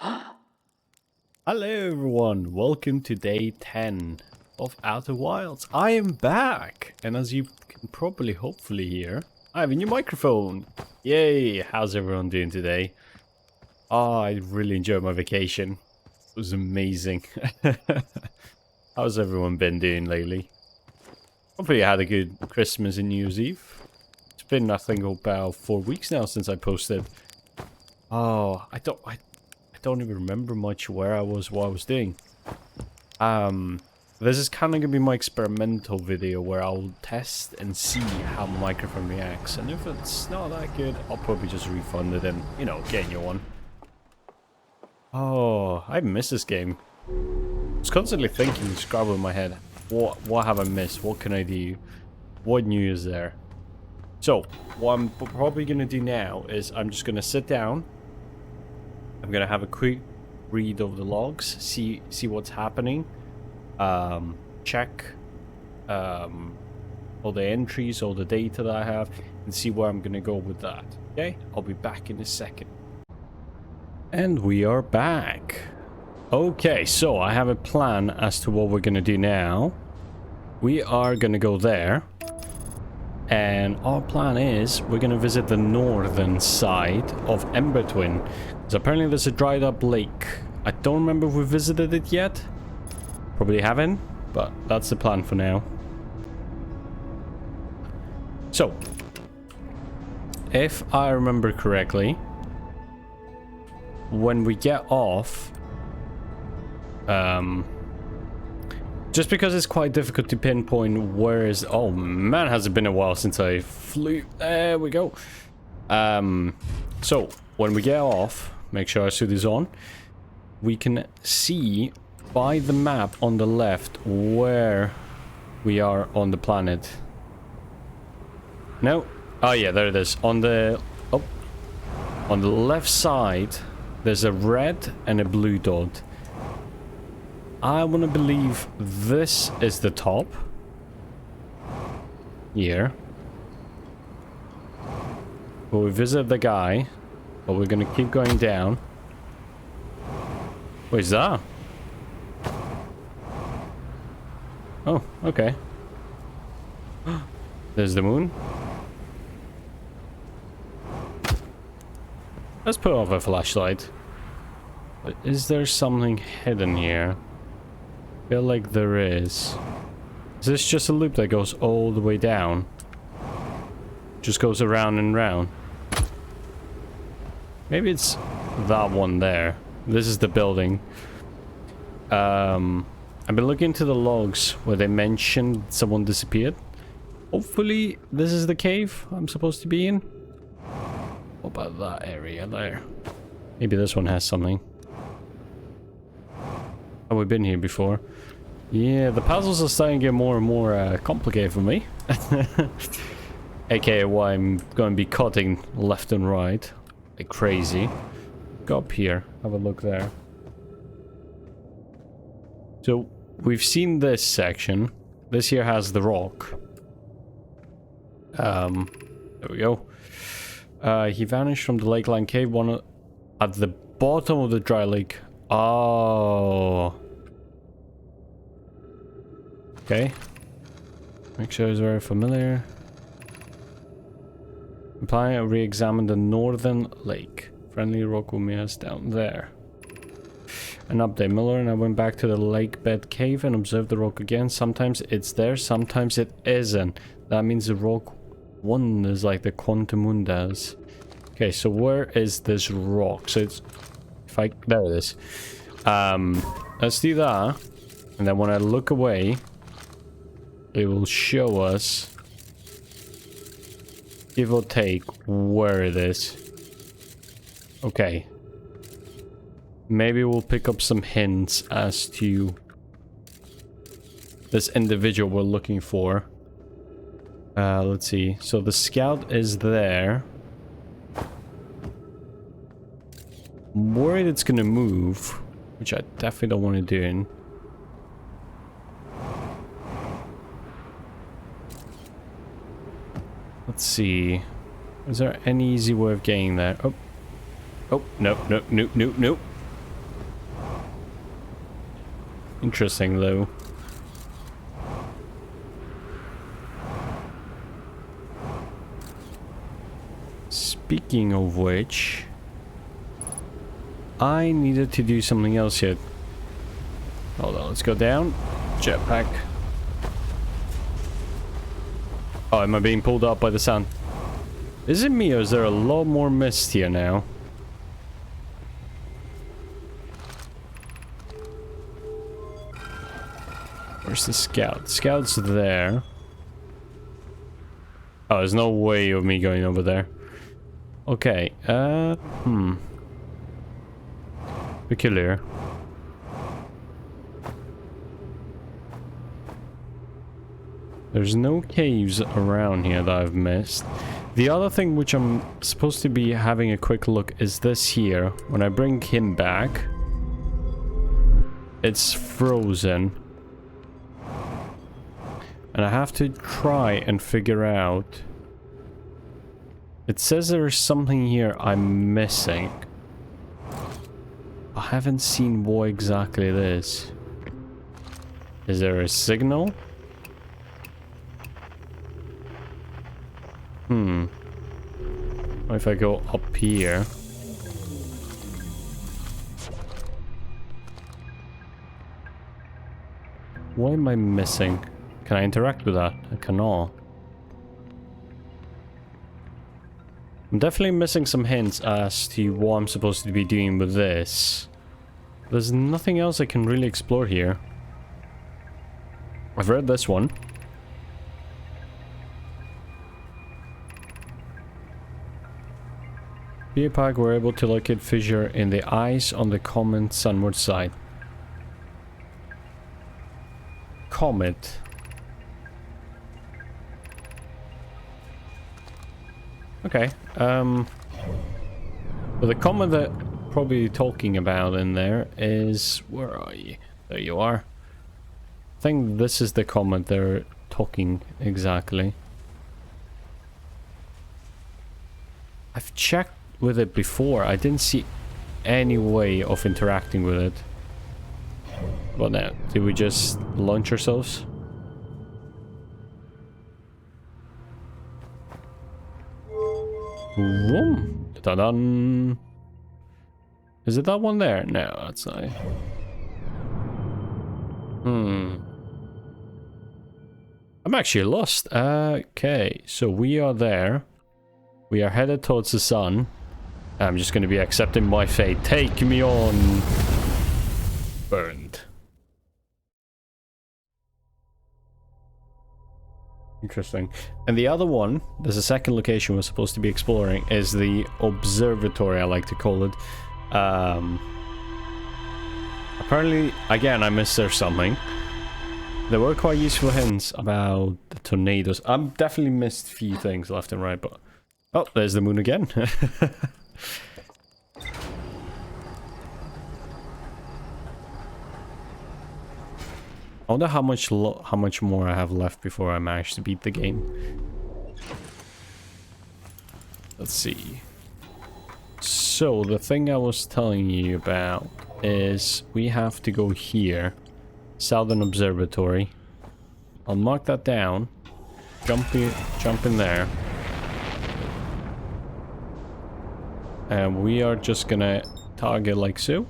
Hello everyone, welcome to day 10 of Outer Wilds. I am back, and as you can probably hopefully hear, I have a new microphone. Yay, how's everyone doing today? Oh, I really enjoyed my vacation. It was amazing. How's everyone been doing lately? Hopefully you had a good Christmas and New Year's Eve. It's been, I think, about 4 weeks now since I posted. Oh, I don't even remember much where I was, what I was doing. This is kind of gonna be my experimental video where I'll test and see how my microphone reacts, and if it's not that good, I'll probably just refund it and, you know, get a new one. Oh, I miss this game. I was constantly thinking, scrabbling in my head, what have I missed? What can I do? What new is there? So, what I'm probably gonna do now is I'm just gonna sit down. I'm gonna have a quick read of the logs, see what's happening, check all the entries, all the data that I have, and see where I'm gonna go with that. Okay, I'll be back in a second. And we are back. Okay, so I have a plan as to what we're gonna do now. We are gonna go there. And our plan is we're going to visit the northern side of Ember Twin. Because apparently there's a dried up lake. I don't remember if we visited it yet. Probably haven't, but that's the plan for now. So, if I remember correctly, when we get off... just because it's quite difficult to pinpoint where is... Oh man, has it been a while since I flew. There we go. So, when we get off, make sure our suit is on. We can see by the map on the left where we are on the planet. No? Oh yeah, there it is. On the... Oh. On the left side, there's a red and a blue dot. I want to believe this is the top. Here. But we visit the guy. But we're going to keep going down. What is that? Oh, okay. There's the moon. Let's put off a flashlight. But is there something hidden here? I feel like there is. Is this just a loop that goes all the way down? Just goes around and round. Maybe it's that one there. This is the building. I've been looking into the logs where they mentioned someone disappeared. Hopefully this is the cave I'm supposed to be in. What about that area there? Maybe this one has something. Oh, we've been here before. Yeah, the puzzles are starting to get more and more complicated for me. AKA why I'm going to be cutting left and right like crazy. Go up here, have a look there. So, we've seen this section. This here has the rock. There we go. He vanished from the lakeline cave, one at the bottom of the dry lake. Oh. Okay. Make sure it's very familiar. Implying I re-examine the northern lake. Friendly rock will meet us down there. An update. Miller and I went back to the lake bed cave and observed the rock again. Sometimes it's there, sometimes it isn't. That means the rock wanders like the quantum moon does. Okay, so where is this rock? So it's... There it is. Let's do that. And then when I look away, it will show us, give or take, where it is. Okay. Maybe we'll pick up some hints as to this individual we're looking for. Let's see. So the scout is there. I'm worried it's gonna move, which I definitely don't want to do. Let's see. Is there any easy way of getting there? Oh. Oh, no, no, no, no, no. Interesting, though. Speaking of which, I needed to do something else here. Hold on, let's go down. Jetpack. Oh, am I being pulled up by the sun? Is it me or is there a lot more mist here now? Where's the scout? Scout's there. Oh, there's no way of me going over there. Okay, peculiar. There's no caves around here that I've missed. The other thing which I'm supposed to be having a quick look is this here. When I bring him back, it's frozen. And I have to try and figure out... It says there's something here I'm missing. I haven't seen what exactly it is. Is there a signal? What if I go up here? What am I missing? Can I interact with that? I cannot. I'm definitely missing some hints as to what I'm supposed to be doing with this. There's nothing else I can really explore here. I've read this one. Geopack were able to locate fissure in the ice on the comet sunward side. Comet. Okay, but the comet that probably talking about in there is... Where are you? There you are. I think this is the comet they're talking exactly. I've checked with it before. I didn't see any way of interacting with it. What now? Did we just launch ourselves? Vroom. Ta-da! Is it that one there? No, that's not. I'm actually lost. Okay, so we are there. We are headed towards the sun. I'm just going to be accepting my fate. Take me on. Burned. Interesting. And the other one, there's a second location we're supposed to be exploring, is the Observatory, I like to call it. Apparently, again, I missed there something. There were quite useful hints about the tornadoes. I've definitely missed a few things left and right, but... Oh, there's the moon again. I wonder how much more I have left before I manage to beat the game. Let's see. So, the thing I was telling you about is we have to go here. Southern Observatory. I'll mark that down. Jump in there. And we are just gonna target like so.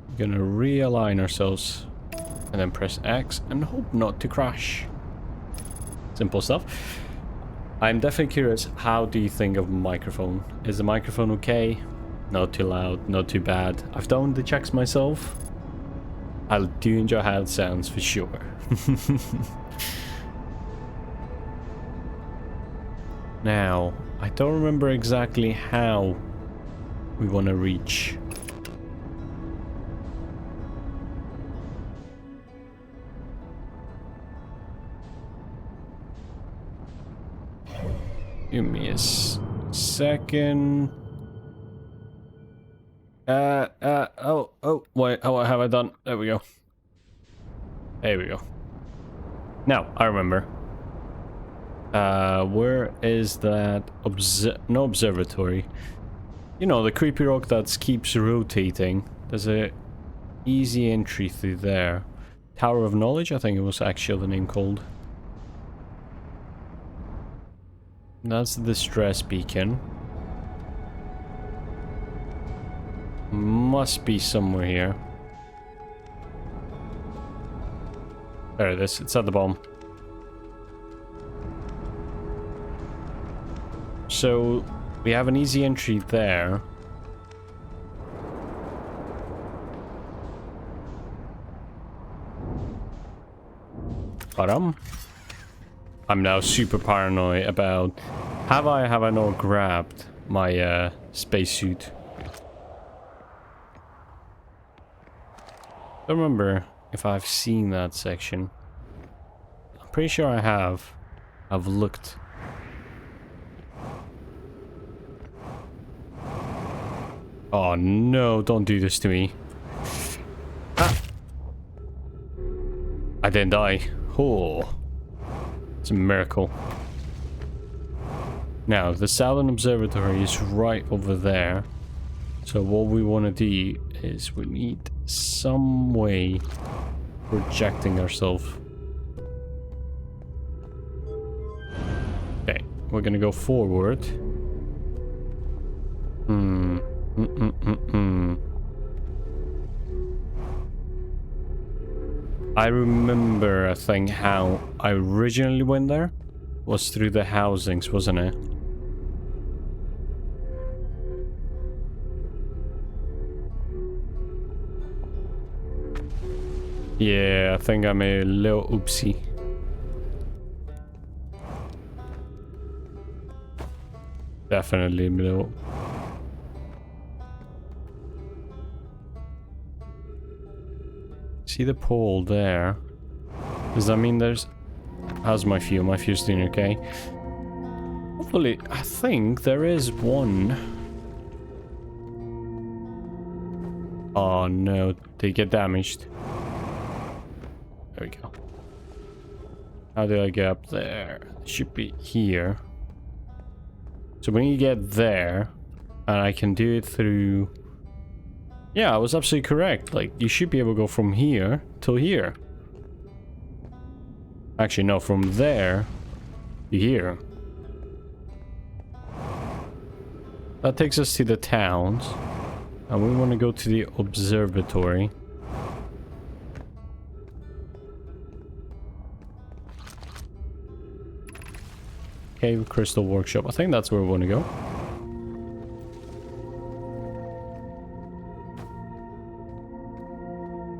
We're gonna realign ourselves. And then press X and hope not to crash. Simple stuff. I'm definitely curious, how do you think of microphone? Is the microphone okay? Not too loud, not too bad. I've done the checks myself. I do enjoy how it sounds for sure. Now, I don't remember exactly how we want to reach. Give me a second. Wait, what have I done? There we go. There we go. Now, I remember. Where is that no observatory? You know, the creepy rock that keeps rotating. There's a Easy entry through there. Tower of Knowledge, I think it was actually the name called. That's the distress beacon. Must be somewhere here. There it is. It's at the bottom. So we have an easy entry there. But I'm now super paranoid about have I not grabbed my spacesuit? Don't remember if I've seen that section. I'm pretty sure I have. I've looked. Oh no, don't do this to me. Ah. I didn't die. Oh. It's a miracle. Now, the Southern Observatory is right over there. So what we want to do is we need some way projecting ourselves. Okay, we're gonna go forward. I remember, I think, how I originally went there was through the housings, wasn't it? Yeah, I think I made a little oopsie. Definitely a little. See the pole there? Does that mean there's... How's my fuel? My fuel's doing okay. Hopefully, I think there is one. Oh no, they get damaged. There we go. How do I get up there? It should be here. So when you get there, and I can do it through... Yeah, I was absolutely correct. Like, you should be able to go from here till here. Actually, no, from there to here. That takes us to the towns. And we want to go to the observatory. Cave Crystal Workshop. I think that's where we want to go.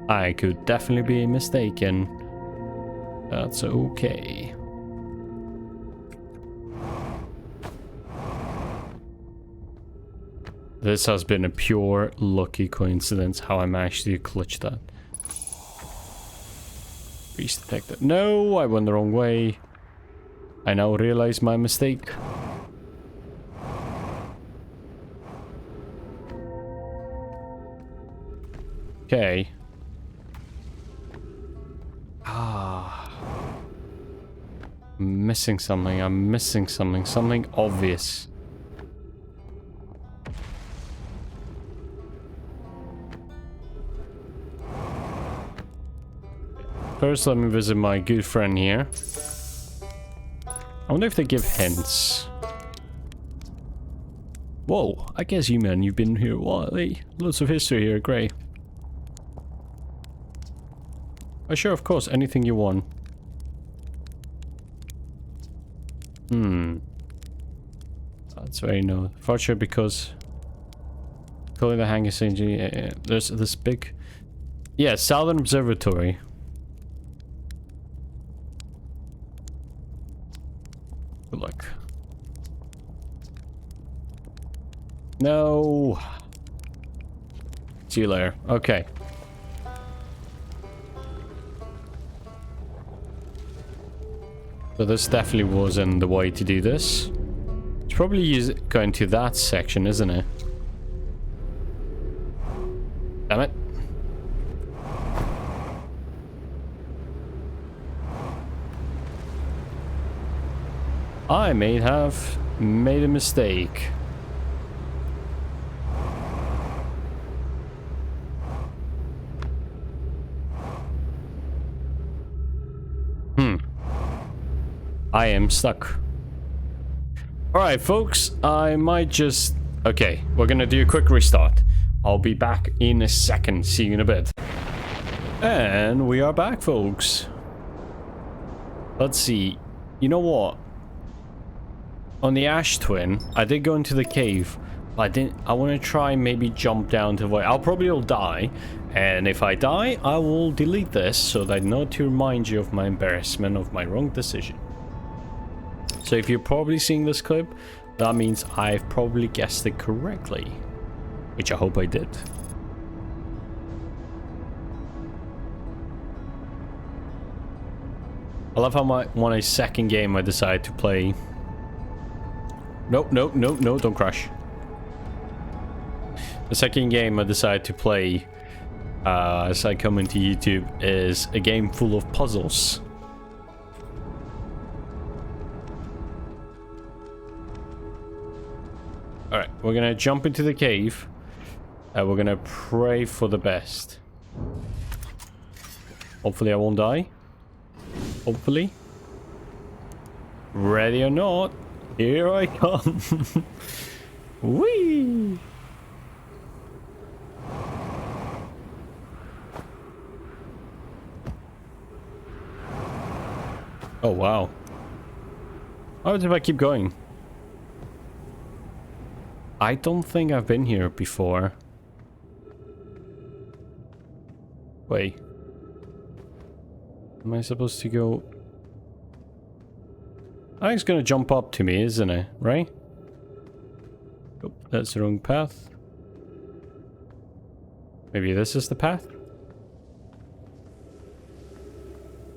I could definitely be mistaken. That's okay. This has been a pure lucky coincidence how I managed to clutch that. Beast detected. No, I went the wrong way. I now realize my mistake. Okay. I'm missing something. I'm missing something. Something obvious. First, let me visit my good friend here. I wonder if they give hints. Whoa, I guess you men, you've been here a while, eh? Lots of history here, great. Oh sure, of course, anything you want. That's very no. Fortunate because... Calling the hangar saying, there's this big... Yeah, Southern Observatory. Good luck. No. See you later. Okay. So this definitely wasn't the way to do this. It's probably going to that section, isn't it? Damn it. I may have made a mistake. I am stuck. Alright, folks. I might just... Okay, we're gonna do a quick restart. I'll be back in a second. See you in a bit. And we are back, folks. Let's see. You know what? On the Ash Twin, I did go into the cave. But I didn't... I want to try and maybe jump down to the void. I'll probably will die. And if I die, I will delete this so that I know to remind you of my embarrassment of my wrong decision. So if you're probably seeing this clip, that means I've probably guessed it correctly. Which I hope I did. I love how my second game I decided to play... No, don't crash. The second game I decided to play as I come into YouTube is a game full of puzzles. Alright, we're gonna jump into the cave. We're gonna pray for the best. Hopefully I won't die. Hopefully. Ready or not, here I come. Whee! Oh wow. How if I keep going? I don't think I've been here before. Wait. Am I supposed to go? I think it's gonna jump up to me, isn't it? Right? Oh, that's the wrong path. Maybe this is the path?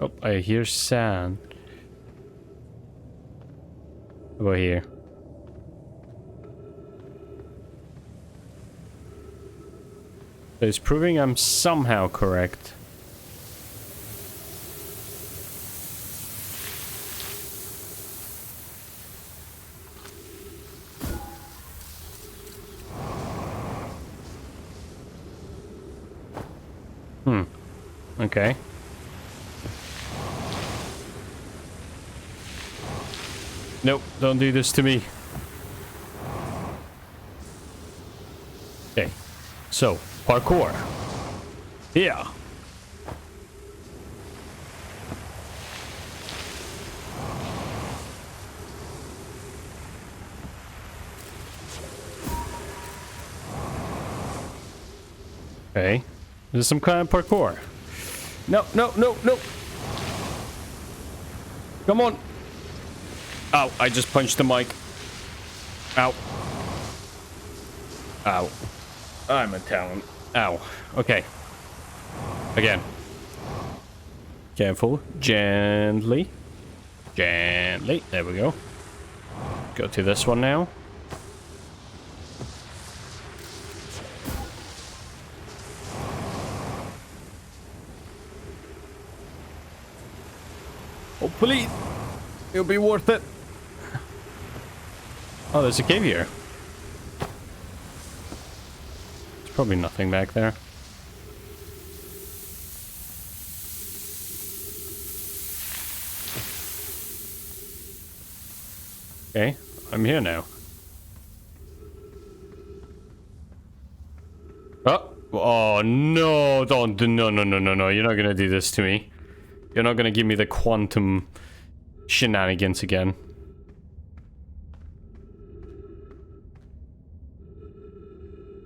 Oh, I hear sand. Over here. So it's proving I'm somehow correct. Okay. Nope, don't do this to me. Okay. So, parkour. Yeah. Okay. This is some kind of parkour. No. Come on. Ow, I just punched the mic. Ow. Ow. I'm a talent. Ow. Okay. Again. Careful. Gently. Gently. There we go. Go to this one now. Hopefully, it'll be worth it. Oh, there's a cave here. There's probably nothing back there. Okay, I'm here now. Oh no, don't, no, you're not gonna do this to me. You're not gonna give me the quantum shenanigans again.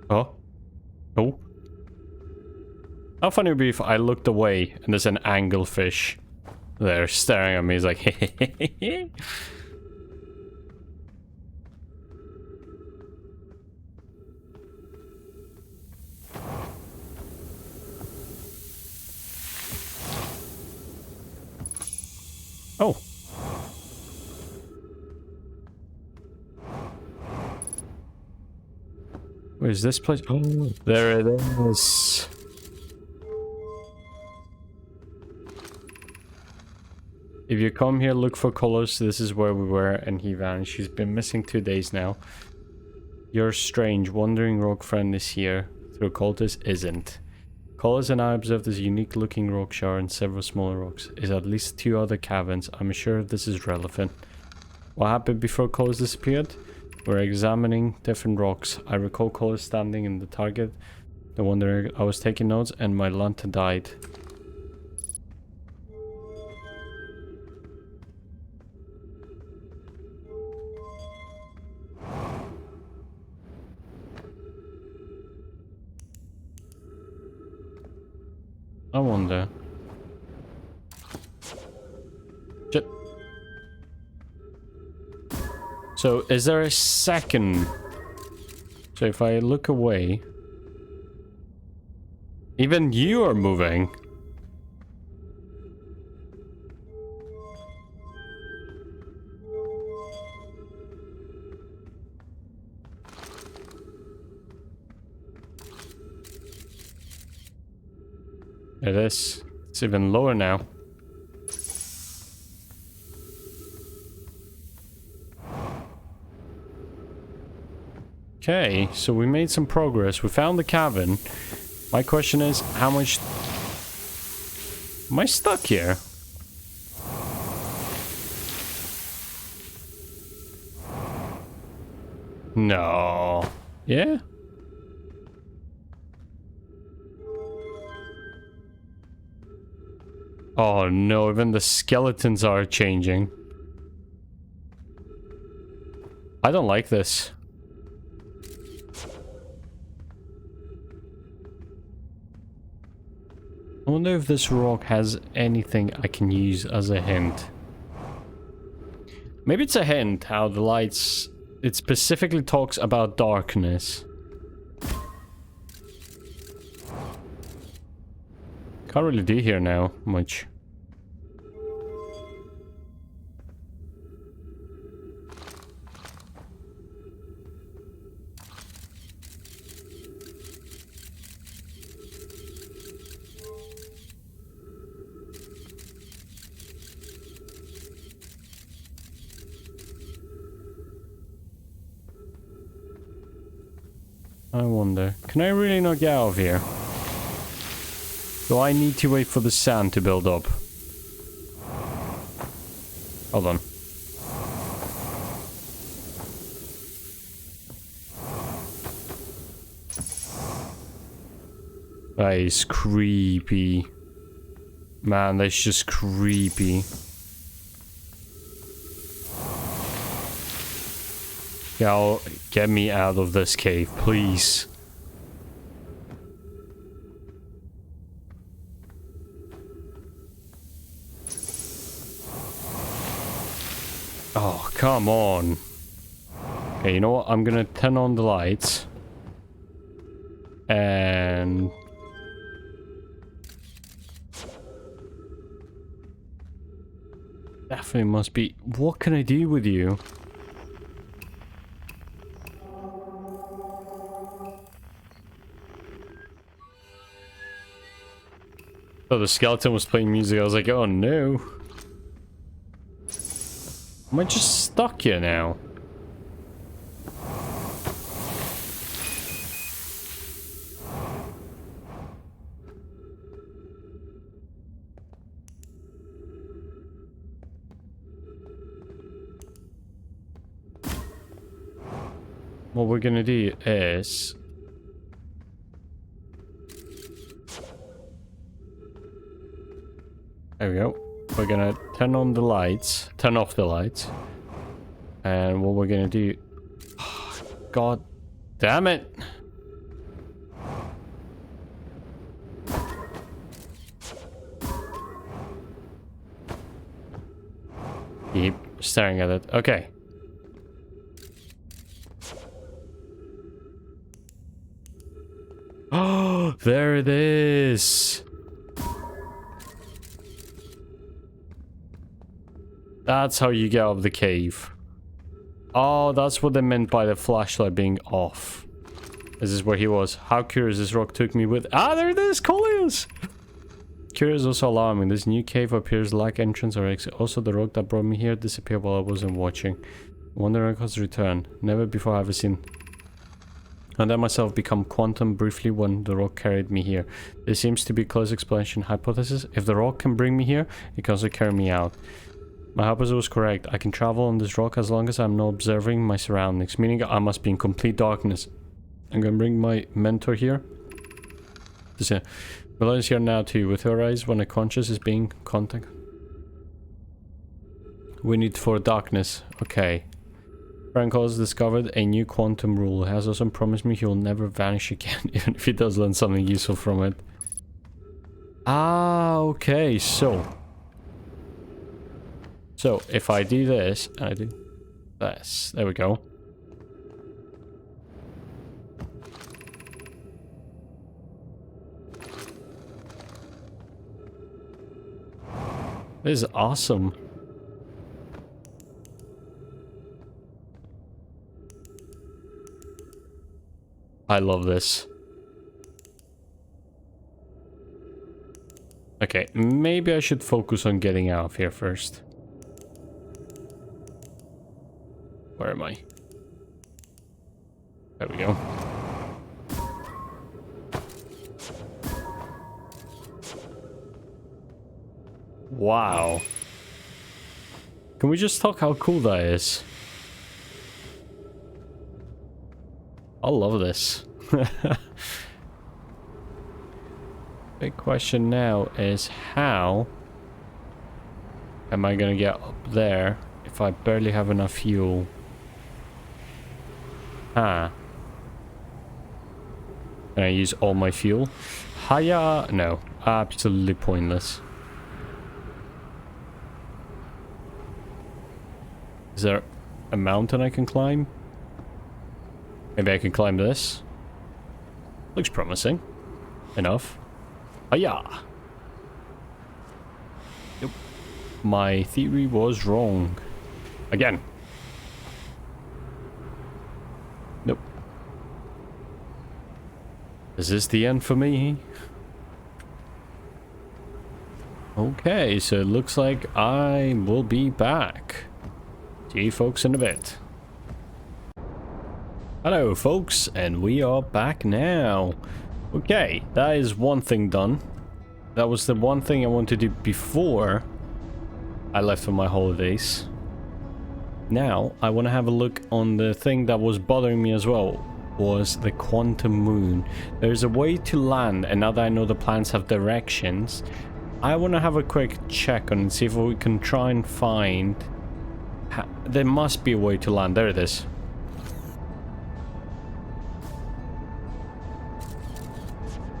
Oh? Oh? How funny would it be if I looked away and there's an anglefish there staring at me. He's like, hehehehe. Oh. Where's this place? Oh, there it is. If you come here, look for colors. This is where we were, and he vanished. He's been missing 2 days now. Your strange, wandering rogue friend is here. Through cultist isn't. Colors and I observed this unique looking rock shower and several smaller rocks. Is at least 2 other caverns. I'm sure this is relevant. What happened before Colors disappeared? We're examining different rocks. I recall Colors standing in the target. No wonder I was taking notes and my lantern died. I wonder. Shit. So, is there a second? So, if I look away... Even you are moving. It is. It's even lower now. Okay, so we made some progress. We found the cavern. My question is, how much... Am I stuck here? No. Yeah? Oh no, even the skeletons are changing. I don't like this. I wonder if this rock has anything I can use as a hint. Maybe it's a hint how the lights... It specifically talks about darkness. Can't really do here now much. I wonder, can I really not get out of here? Do I need to wait for the sand to build up? Hold on. That is creepy. Man, that's just creepy. Y'all, get me out of this cave, please. Oh, come on. Okay, you know what? I'm gonna turn on the lights. And... Definitely must be... What can I do with you? Oh, the skeleton was playing music. I was like, oh no. Am I just stuck here now? What we're gonna do is... There we go. We're gonna turn on the lights, turn off the lights. And what we're gonna do... Oh, God damn it! Keep staring at it. Okay. Oh, there it is! That's how you get out of the cave. Oh, that's what they meant by the flashlight being off. This is where he was. How curious this rock took me with... Ah, there it is! Coleus! Curious, also alarming. This new cave appears like entrance or exit. Also, the rock that brought me here disappeared while I wasn't watching. Wonder Uncle's return. Never before have I seen... I let myself become quantum briefly when the rock carried me here. There seems to be a close explanation hypothesis. If the rock can bring me here, it can also carry me out. My hypothesis was correct. I can travel on this rock as long as I'm not observing my surroundings, meaning I must be in complete darkness. I'm gonna bring my mentor here. Milo is here now too, with her eyes when a conscious is being contacted. We need for darkness. Okay. Frank has discovered a new quantum rule. He has also promised me he will never vanish again, even if he does learn something useful from it. Ah, okay, so if I do this, and I do this, there we go. This is awesome. I love this. Okay, maybe I should focus on getting out of here first. Where am I? There we go. Wow. Can we just talk how cool that is? I love this. Big question now is how am I gonna get up there if I barely have enough fuel? Ah. Can I use all my fuel? Hiya! No, absolutely pointless. Is there a mountain I can climb? Maybe I can climb this. Looks promising. Enough. Hiya! Nope. My theory was wrong. Again. Nope. Is this the end for me? Okay, so it looks like I will be back. See you folks in a bit. Hello folks, and we are back now. Okay, that is one thing done. That was the one thing I wanted to do before I left for my holidays. Now, I want to have a look on the thing that was bothering me as well, was the quantum moon. There's a way to land, and now that I know the planets have directions, I want to have a quick check on and see if we can try and find... There must be a way to land. There it is.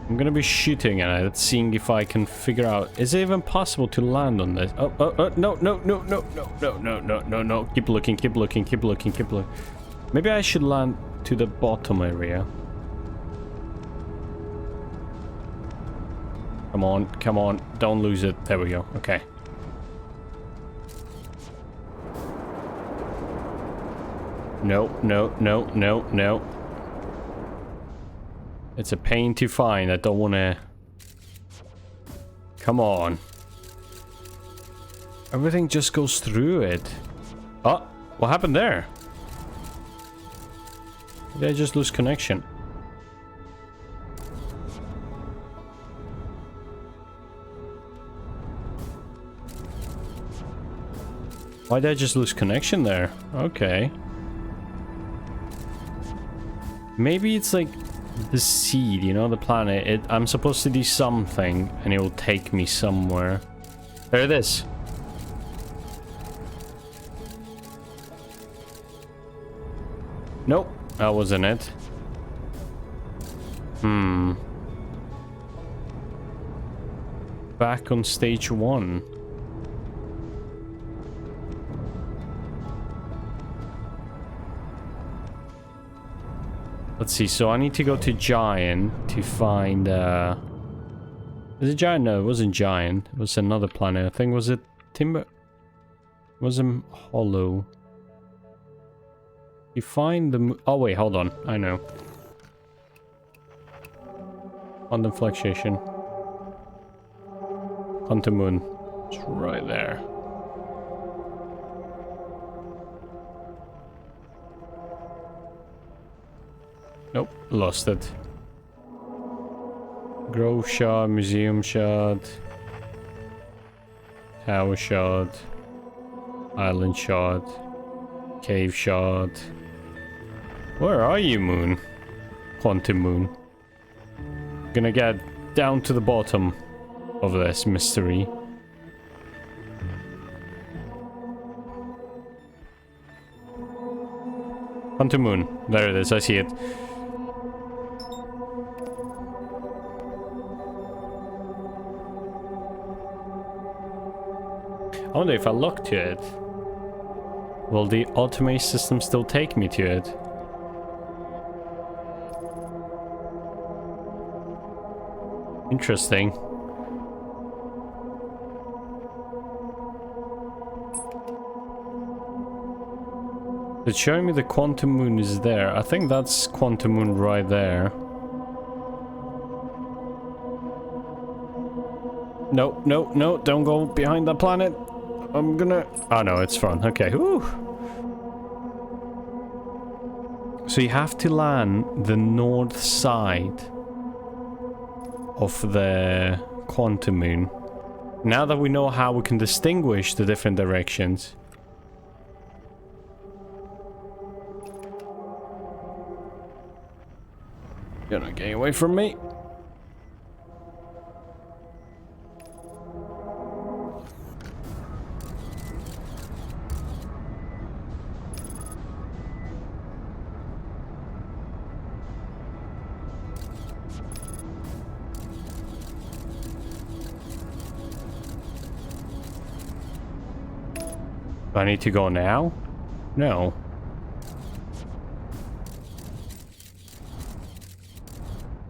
I'm gonna be shooting at it, seeing if I can figure out... Is it even possible to land on this? Oh, no. Keep looking. Maybe I should land to the bottom area. Come on. Don't lose it. There we go. Okay. No. It's a pain to find. I don't want to... Come on. Everything just goes through it. Oh, what happened there? Did I just lose connection? Why did I just lose connection there? Okay. Maybe it's like the seed, you know, the planet. I'm supposed to do something and it will take me somewhere. There it is. Nope, that wasn't it. Back on stage 1. Let's see, so I need to go to Giant to find, is it Giant? No, it wasn't Giant. It was another planet. I think, was it Timber? It wasn't Hollow. You find the... Oh, wait, hold on. I know. Quantum fluctuation. Quantum moon. It's right there. Nope, lost it. Grove shard, museum shard, tower shard, island shard, cave shard. Where are you, moon? Quantum moon. Gonna get down to the bottom of this mystery. Quantum moon. There it is, I see it. I wonder if I look to it, will the automate system still take me to it? Interesting. It's showing me the quantum moon is there. I think that's quantum moon right there. No, no, no, don't go behind that planet. I'm gonna... Oh no, it's fun. Okay, whew. So you have to land the north side of the quantum moon. Now that we know how we can distinguish the different directions. You're not getting away from me. Do I need to go now? No.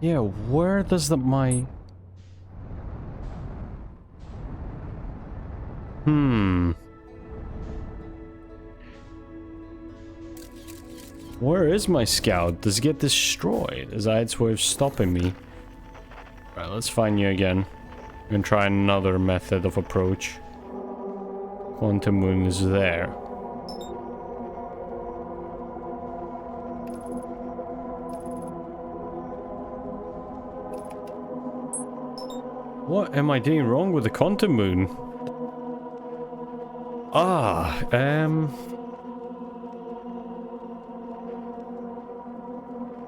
Yeah, where does my... Where is my scout? Does it get destroyed? Is that its way of stopping me? Right, let's find you again. And try another method of approach. Quantum moon is there. What am I doing wrong with the quantum moon?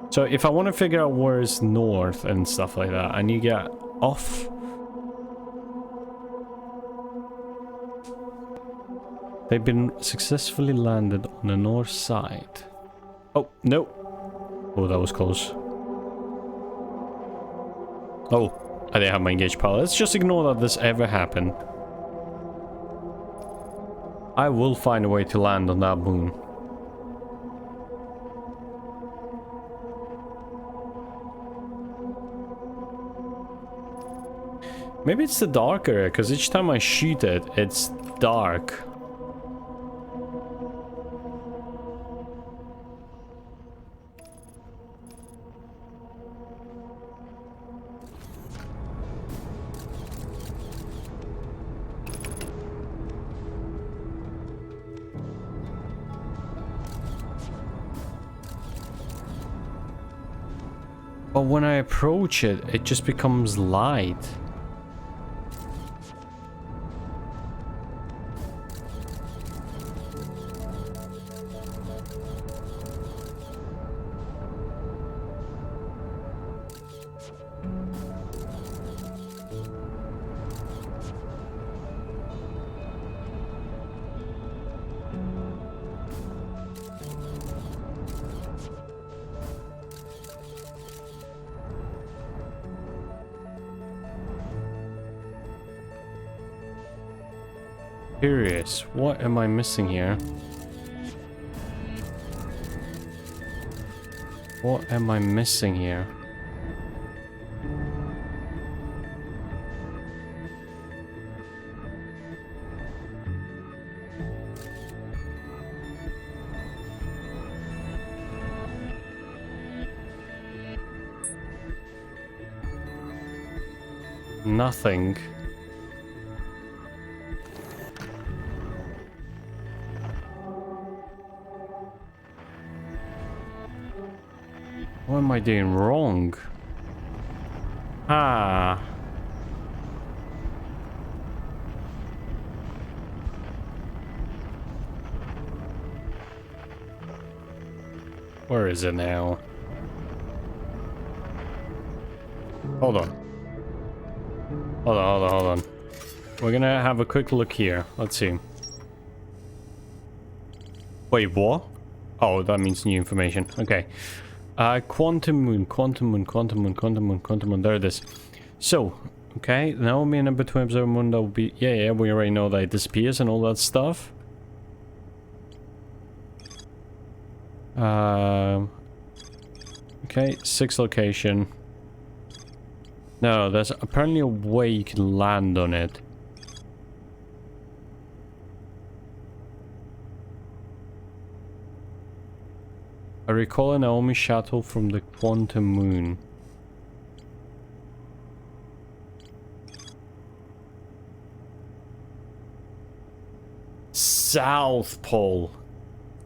So if I want to figure out where is north and stuff like that, I need to get off. They've been successfully landed on the north side. Oh, no. Oh, that was close. Oh. I didn't have my engaged power. Let's just ignore that this ever happened. I will find a way to land on that moon. Maybe it's the dark area, because each time I shoot it, it's dark. But when I approach it, it just becomes light. Curious, what am I missing here? What am I missing here? Nothing. What am I doing wrong? Ah. Where is it now? Hold on. Hold on. We're gonna have a quick look here. Let's see. Wait, what? Oh, that means new information. Okay. Quantum moon. There it is. So, okay. Now I'm in a between observer moon. That will be... Yeah, we already know that it disappears and all that stuff. Okay, 6 location. No, there's apparently a way you can land on it. I recall a Naomi shuttle from the quantum moon. South Pole.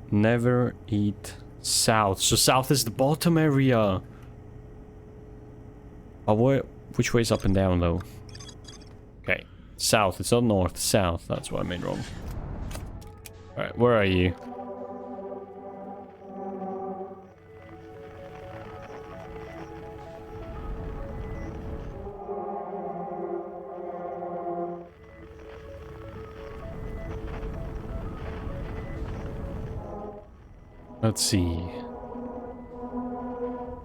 Never eat south. So south is the bottom area. Oh, which way is up and down though? Okay, south. It's not north. South. That's what I made wrong. All right, where are you? Let's see.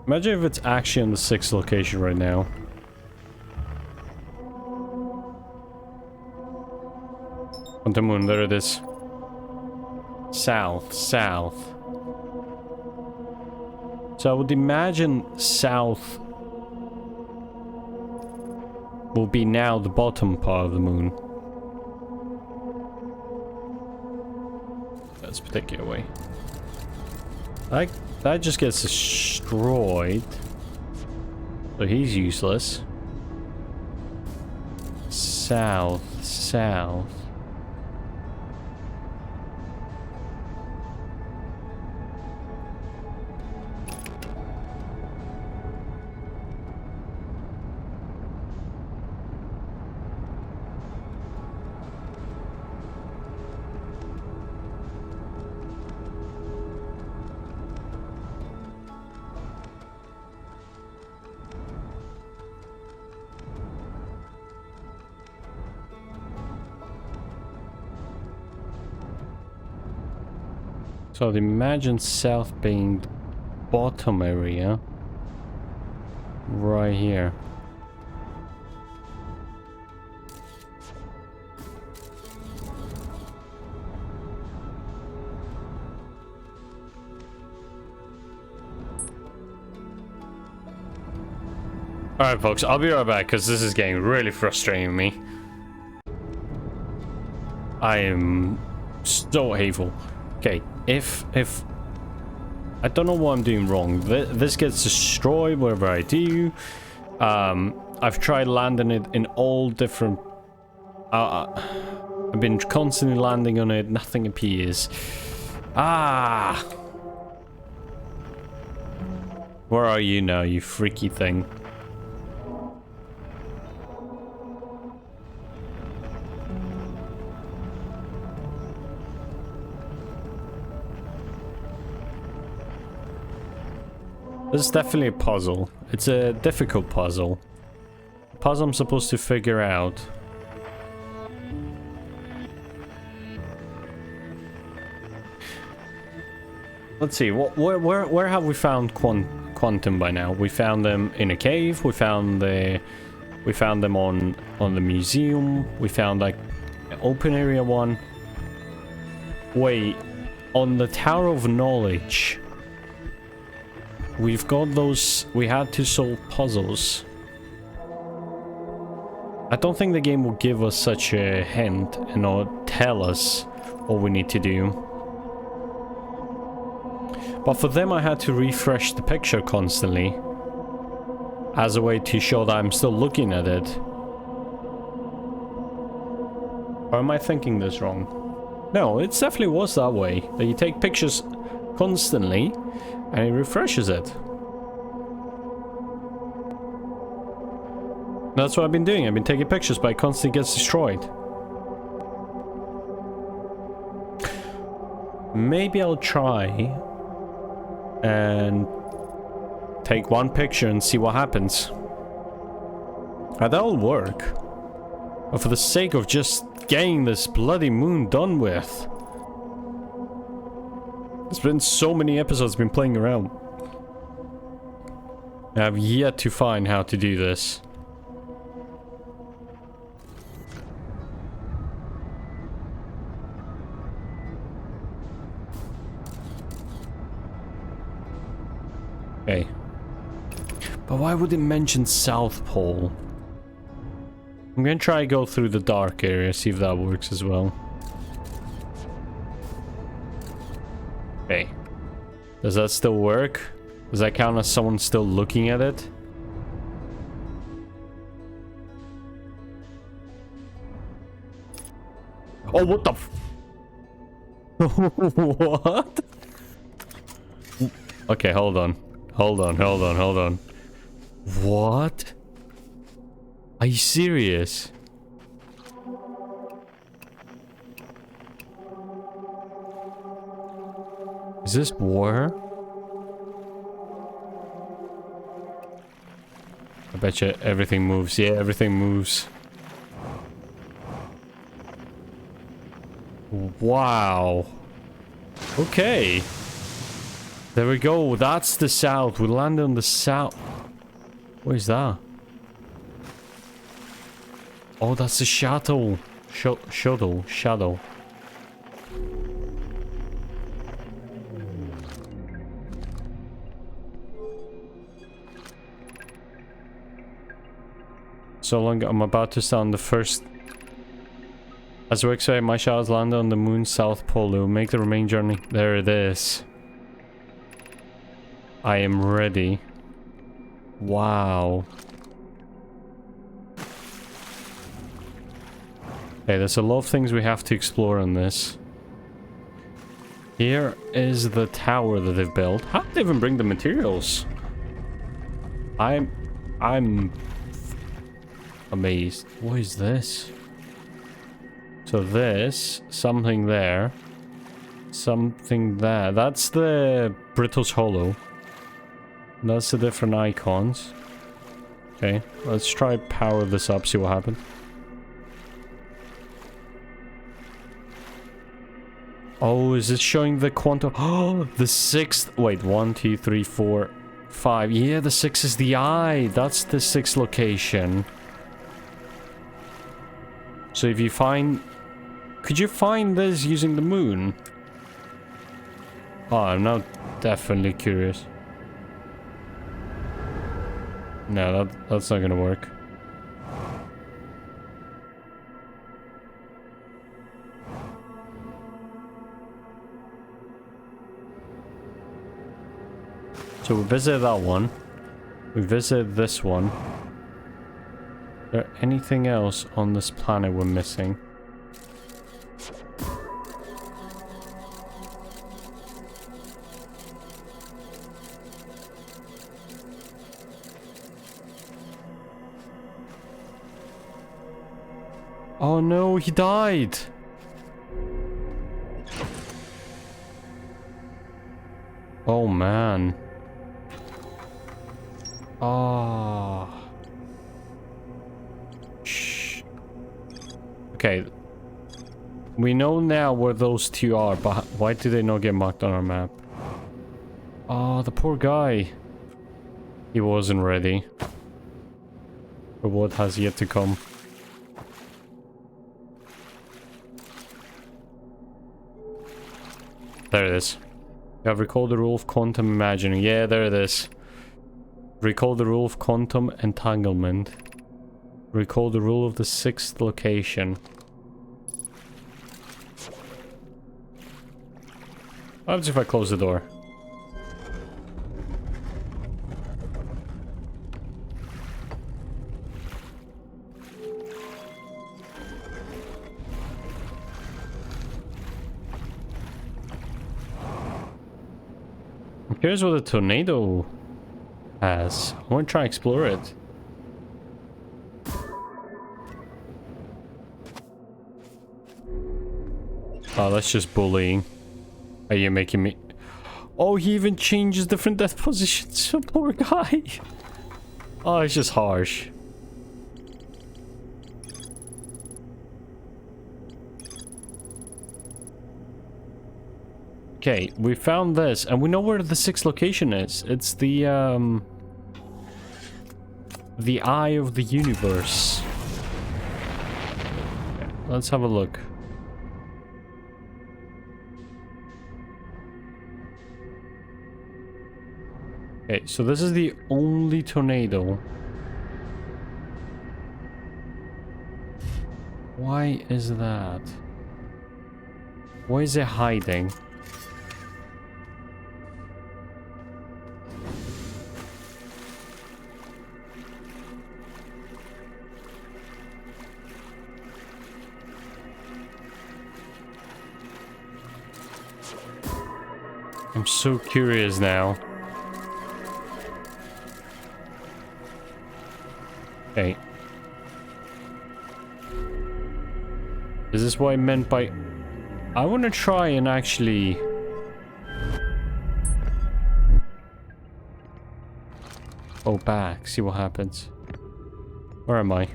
Imagine if it's actually on the 6th location right now. On the moon, there it is. South. So I would imagine south will be now the bottom part of the moon. That's a particular way. That just gets destroyed. So he's useless. South. So I'd imagine south being the bottom area. Right here. Alright folks, I'll be right back because this is getting really frustrating me. I am so hateful. Okay, if I don't know what I'm doing wrong. This gets destroyed wherever I do. I've tried landing it in all different... I've been constantly landing on it. Nothing appears. Ah! Where are you now, you freaky thing? This is definitely a puzzle. It's a difficult puzzle. A puzzle I'm supposed to figure out. Let's see, where have we found quantum by now? We found them in a cave. We found them on the museum. We found like an open area one. Wait, on the Tower of Knowledge. We've got those... We had to solve puzzles. I don't think the game will give us such a hint and not tell us what we need to do. But for them I had to refresh the picture constantly. As a way to show that I'm still looking at it. Or am I thinking this wrong? No, it definitely was that way. That you take pictures constantly and it refreshes it. That's what I've been doing. I've been taking pictures, but it constantly gets destroyed. Maybe I'll try and take one picture and see what happens. That'll work. But for the sake of just getting this bloody moon done with. There's been so many episodes I've been playing around. I've yet to find how to do this. Okay. But why would it mention South Pole? I'm gonna try to go through the dark area, see if that works as well. Okay. Does that still work? Does that count as someone still looking at it? Oh, what the f- What? Okay, hold on. Hold on. What? Are you serious? Is this war? I bet you everything moves. Yeah, everything moves. Wow. Okay. There we go. That's the south. We landed on the south. What is that? Oh, that's the shuttle. Shadow. So long, I'm about to sound the first. As we expect, my shadows land on the moon's south pole. It will make the remaining journey. There it is. I am ready. Wow. Okay, there's a lot of things we have to explore in this. Here is the tower that they've built. How did they even bring the materials? I'm amazed. What is this? So this, something there, something there. That's the British Hollow. That's the different icons. Okay, let's try power this up, see what happens. Oh, is this showing the quantum? Oh, the sixth. Wait, 1, 2, 3, 4, 5. Yeah, the 6 is the eye. That's the 6th location. So if you find... Could you find this using the moon? Oh, I'm now definitely curious. No, that's not gonna work. So we visited that one. We visited this one. Is there anything else on this planet we're missing? Oh no, he died! Oh man. Ah. Shh. Okay. We know now where those two are, but why did they not get marked on our map? Oh, the poor guy. He wasn't ready for what has yet to come. There it is. You have recalled the rule of quantum imagining. Yeah, there it is. Recall the rule of quantum entanglement. Recall the rule of the 6th location. What happens if I close the door? Here's what a tornado has. I want to try and explore it. Oh, that's just bullying. Are you making me... Oh, he even changes different death positions. Poor guy. Oh, it's just harsh. Okay, we found this, and we know where the sixth location is. It's the eye of the universe. Okay, let's have a look. Okay, so this is the only tornado. Why is that? Why is it hiding? I'm so curious now. Okay. Is this what I meant by... I want to try and actually... go back, see what happens. Where am I?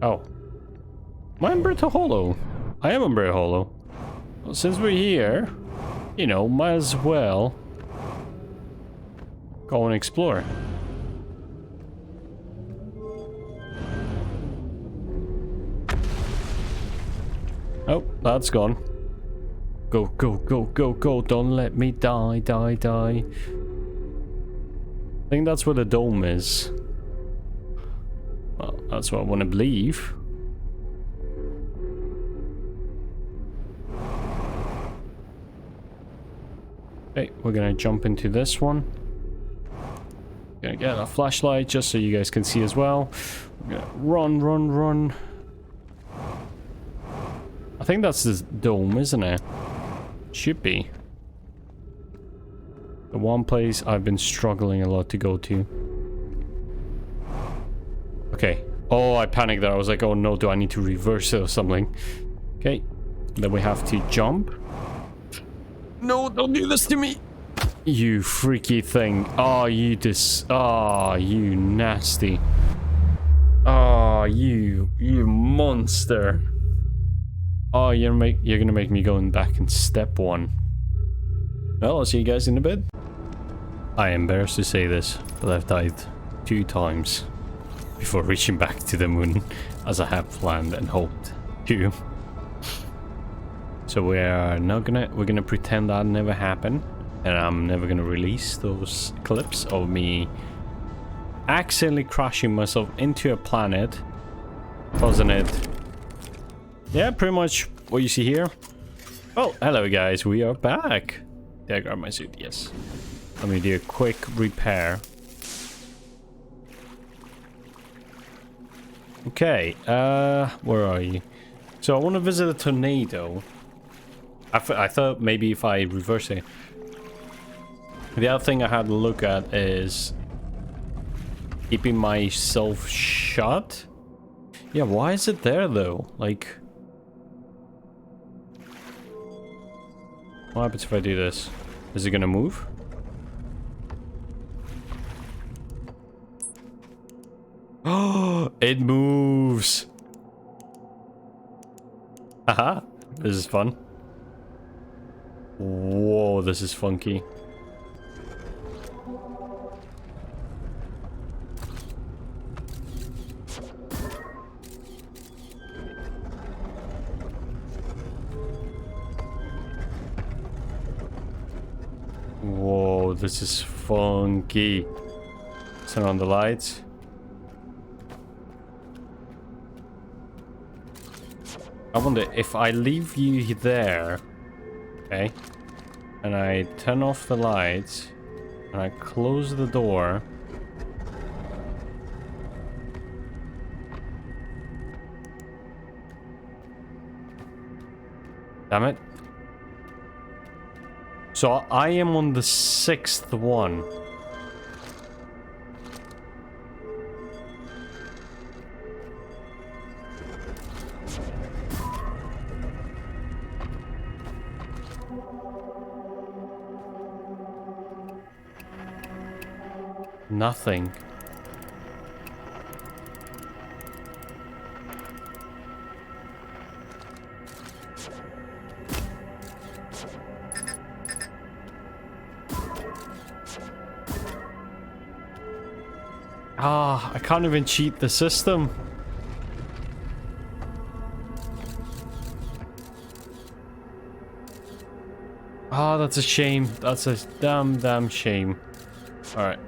Oh. Am I Umberto Hollow? I am Umberto Hollow. Well, since we're here, you know, might as well go and explore. Oh, that's gone. Go, go, go, go, go. Don't let me die, die, die. I think that's where the dome is. Well, that's what I want to believe. Okay, we're gonna jump into this one. Gonna get a flashlight just so you guys can see as well. We're gonna run, run, run. I think that's the dome, isn't it? Should be. The one place I've been struggling a lot to go to. Okay. Oh, I panicked there. I was like, oh no, do I need to reverse it or something? Okay. Then we have to jump. No, don't do this to me. You freaky thing. Oh, you oh, you nasty. Oh, you monster. Oh, you're gonna make me go back in step one. Well, I'll see you guys in a bit. I am embarrassed to say this, but I've died 2 times before reaching back to the moon, as I have planned and hoped to. So we're gonna pretend that never happened, and I'm never gonna release those clips of me accidentally crashing myself into a planet, causing it. Yeah, pretty much what you see here. Oh, hello guys, we are back. Did I grab my suit? Yes. Let me do a quick repair. Okay, where are you? So I want to visit a tornado. I thought maybe if I reverse it. The other thing I had to look at is keeping myself shut. Yeah, why is it there though? Like, what happens if I do this? Is it gonna move? Oh, it moves. Haha, this is fun. Whoa, this is funky. Whoa, this is funky. Turn on the lights. I wonder if I leave you there, okay, and I turn off the lights, and I close the door. Damn it. So I am on the 6th one. Nothing. Ah, I can't even cheat the system. Ah, that's a shame. That's a damn shame. Alright.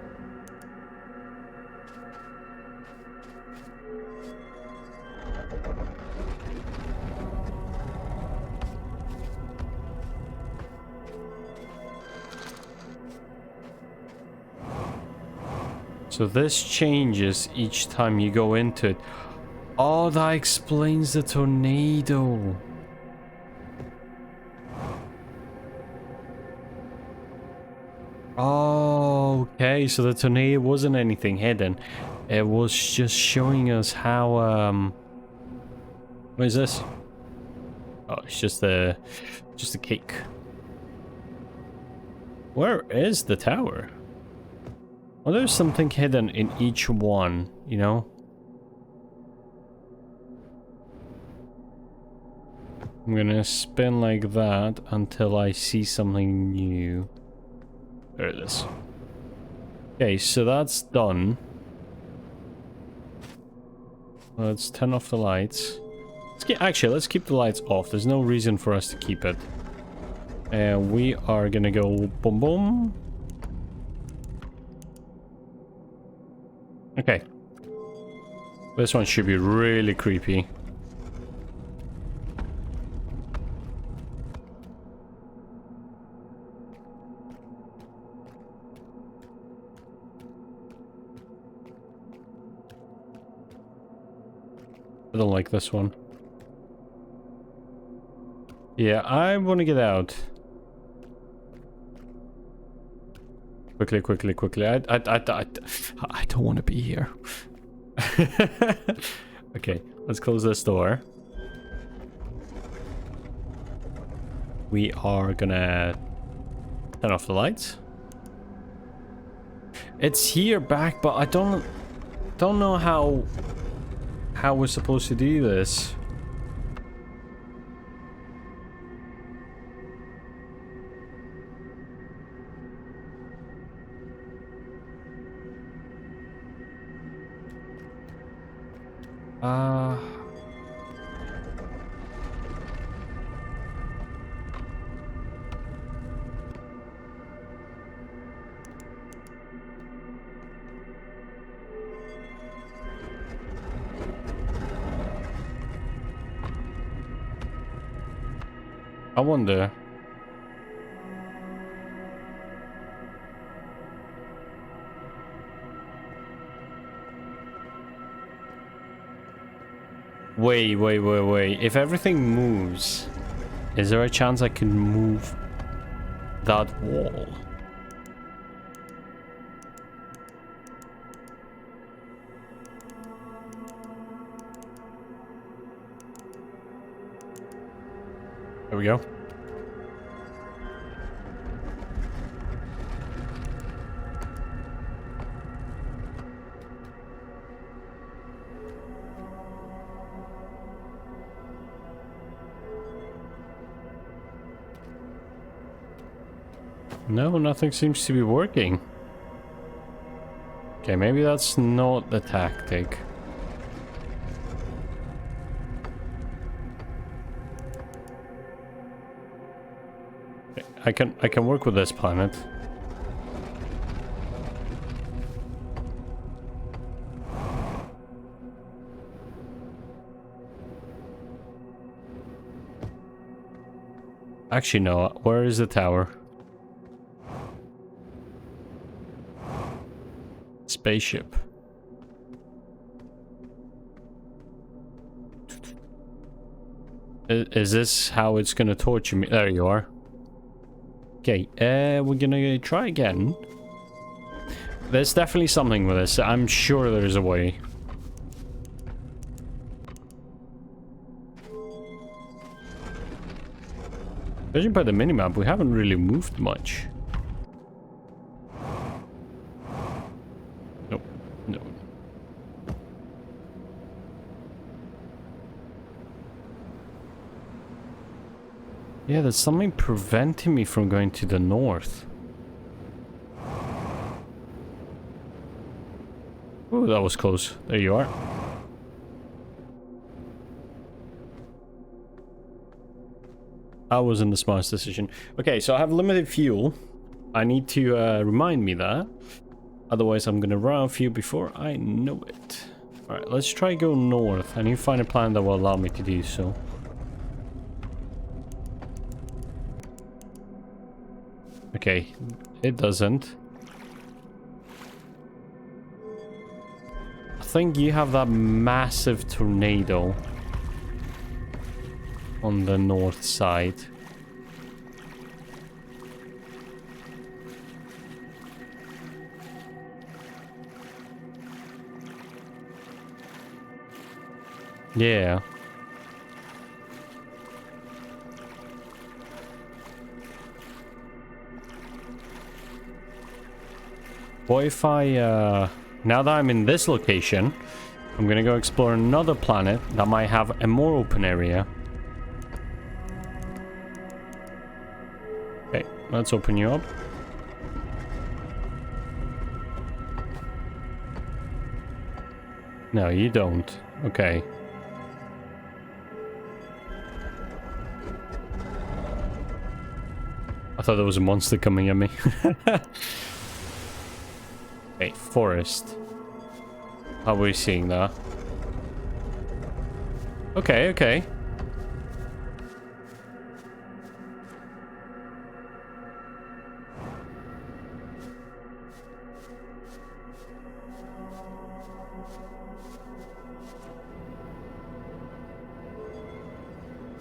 So this changes each time you go into it. Oh, that explains the tornado. Oh, okay. So the tornado wasn't anything hidden. It was just showing us how, what is this? Oh, it's just a cake. Where is the tower? Well, there's something hidden in each one, you know? I'm gonna spin like that until I see something new. There it is. Okay, so that's done. Let's turn off the lights. Let's keep the lights off. There's no reason for us to keep it. And we are gonna go boom boom. Okay. This one should be really creepy. I don't like this one. Yeah, I want to get out. Quickly. I don't want to be here. Okay, let's close this door. We are gonna turn off the lights. It's here back, but I don't know how we're supposed to do this. I wonder. Wait. If everything moves, is there a chance I can move that wall? There we go. No, nothing seems to be working. Okay, maybe that's not the tactic. I can work with this planet. Actually, no. Where is the tower? Spaceship. Is this how it's gonna torture me? There you are. Okay, we're gonna try again. There's definitely something with this. I'm sure there's a way. Judging by the minimap, we haven't really moved much. No. Yeah, there's something preventing me from going to the north. Oh, that was close. There you are. That wasn't the smartest decision. Okay, so I have limited fuel. I need to remind me that. Otherwise, I'm gonna run out of fuel before I know it. Alright, let's try go north. I need to find a plan that will allow me to do so. Okay, it doesn't. I think you have that massive tornado on the north side. Yeah. What if I, now that I'm in this location, I'm gonna go explore another planet that might have a more open area. Okay, let's open you up. No, you don't. Okay. I thought there was a monster coming at me. Okay, forest. How are we seeing that? Okay, okay.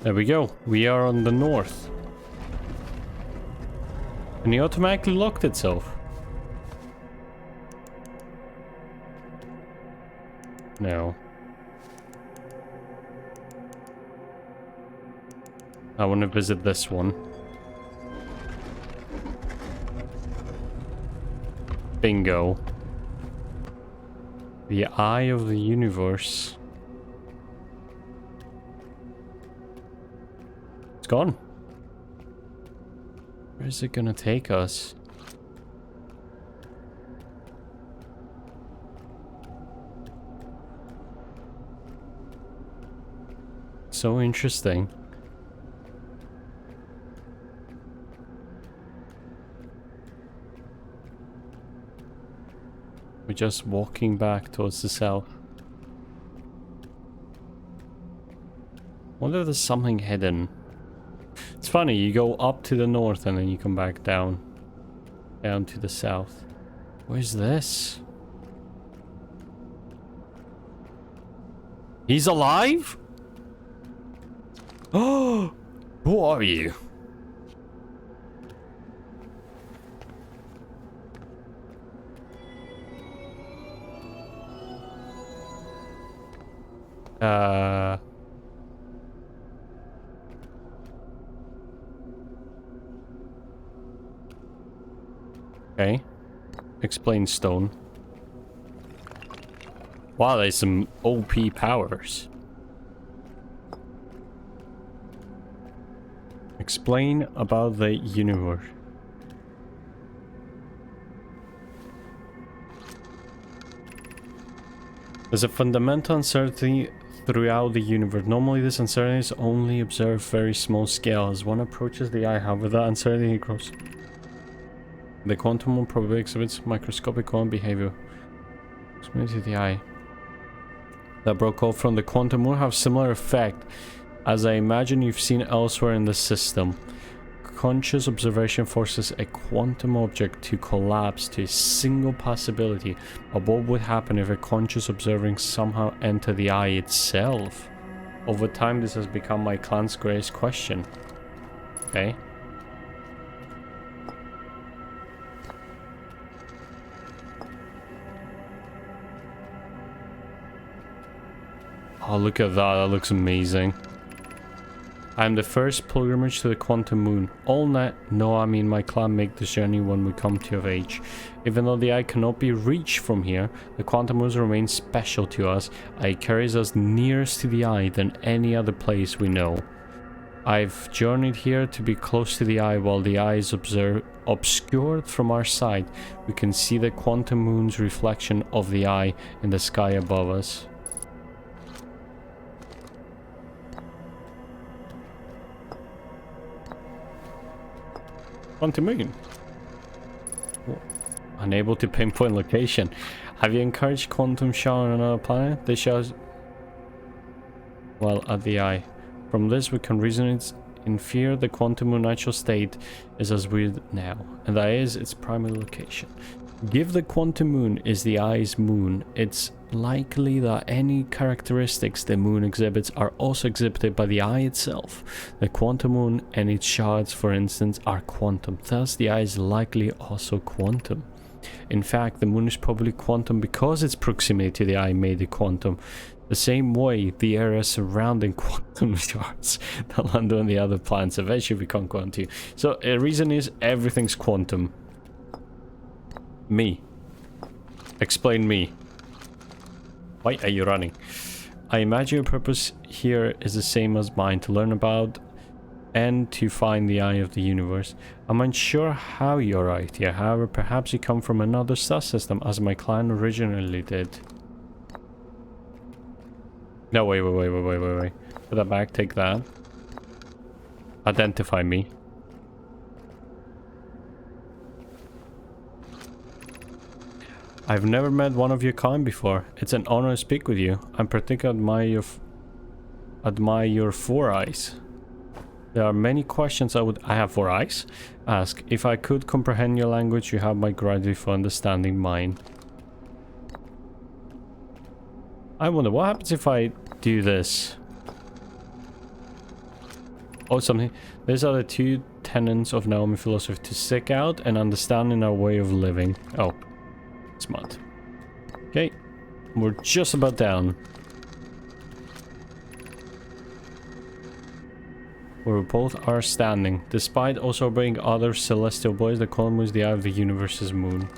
There we go. We are on the north. And it automatically locked itself. No. I want to visit this one. Bingo. The eye of the universe. It's gone. Where is it gonna take us? So interesting. We're just walking back towards the south. Wonder if there's something hidden. It's funny, you go up to the north and then you come back down. Down to the south. Where's this? He's alive? Oh, who are you? Okay. Explain stone. Wow, there's some OP powers. Explain about the universe. There's a fundamental uncertainty throughout the universe. Normally this uncertainty is only observed very small scale. As one approaches the eye, however, that uncertainty grows. The quantum probability exhibits microscopic quantum behavior. Explain to the eye. That broke off from the quantum will have similar effect as I imagine you've seen elsewhere in the system. Conscious observation forces a quantum object to collapse to a single possibility of what would happen if a conscious observing somehow entered the eye itself. Over time, this has become my clan's greatest question. Okay. Oh, look at that. That looks amazing. I'm the first pilgrimage to the quantum moon. All Noami and my clan make this journey when we come to of age. Even though the eye cannot be reached from here, the quantum moon remains special to us. It carries us nearest to the eye than any other place we know. I've journeyed here to be close to the eye. While the eye is obscured from our sight, we can see the quantum moon's reflection of the eye in the sky above us. Quantum moon. Oh, unable to pinpoint location. Have you encouraged quantum shower on another planet? This shows well at the eye. From this we can reason infer the quantum moon natural state is as weird now, and that is its primary location. Given the quantum moon is the eye's moon, it's likely that any characteristics the moon exhibits are also exhibited by the eye itself. The quantum moon and its shards, for instance, are quantum, thus the eye is likely also quantum. In fact, the moon is probably quantum because its proximity to the eye made it quantum. The same way the area surrounding quantum shards that land on the other planets eventually become quantum. So the reason is everything's quantum. Me. Explain me. Why are you running? I imagine your purpose here is the same as mine, to learn about and to find the eye of the universe. I'm unsure how you arrived here, however, perhaps you come from another star system, as my clan originally did. No, wait. Put that back, take that. Identify me. I've never met one of your kind before. It's an honor to speak with you. I particularly admire your 4 eyes. There are many questions I have 4 eyes. Ask. If I could comprehend your language, you have my gratitude for understanding mine. I wonder what happens if I do this. Oh, something. These are the 2 tenets of Naomi philosophy: to seek out and understanding our way of living. Oh. Smart. Okay, we're just about down. Where we both are standing. Despite also being other celestial bodies, the quantum moon is the eye of the universe's moon.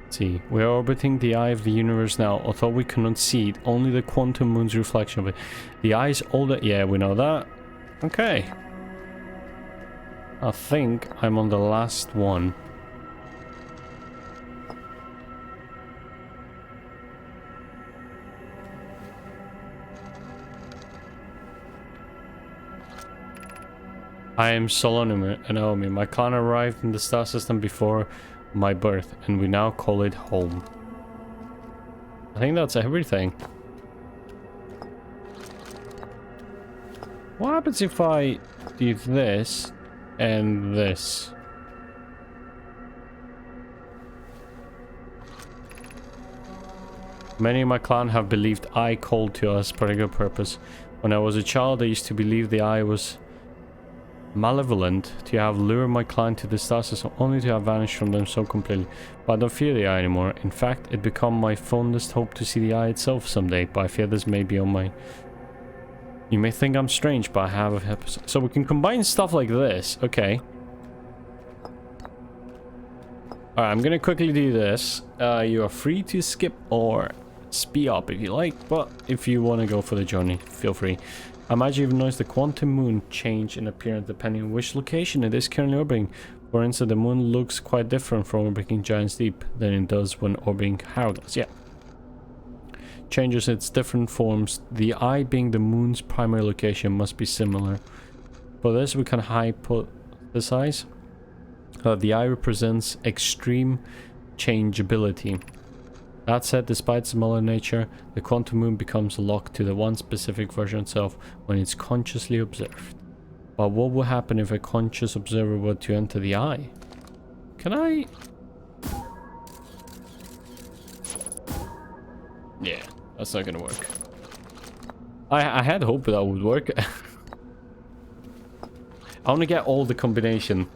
See, we are orbiting the eye of the universe now. Although we cannot see it, only the quantum moon's reflection of it. The eye is older. Yeah, we know that. Okay. I think I'm on the last one. I am Naomi. My clan arrived in the star system before my birth, and we now call it home. I think that's everything. What happens if I do this and this? Many of my clan have believed eye called to us for a particular purpose. When I was a child, I used to believe the eye was malevolent, to have lured my clan to the star system only to have vanished from them so completely. But I don't fear the eye anymore. In fact, it become my fondest hope to see the eye itself someday, but I fear this may be on my... You may think I'm strange, but I have a... So we can combine stuff like this. Okay. Alright, I'm gonna quickly do this. You are free to skip or speed up if you like, but if you want to go for the journey, feel free. I imagine you've noticed the quantum moon change in appearance depending on which location it is currently orbiting. For instance, the moon looks quite different from orbiting Giant's Deep than it does when orbiting Hourglass. Yeah. Changes its different forms. The eye being the moon's primary location must be similar. For this, we can hypothesize that the eye represents extreme changeability. That said, despite its smaller nature, the quantum moon becomes locked to the one specific version itself when it's consciously observed. But what will happen if a conscious observer were to enter the eye? Can I... Yeah, that's not gonna work. I had hope that would work. I want to get all the combination.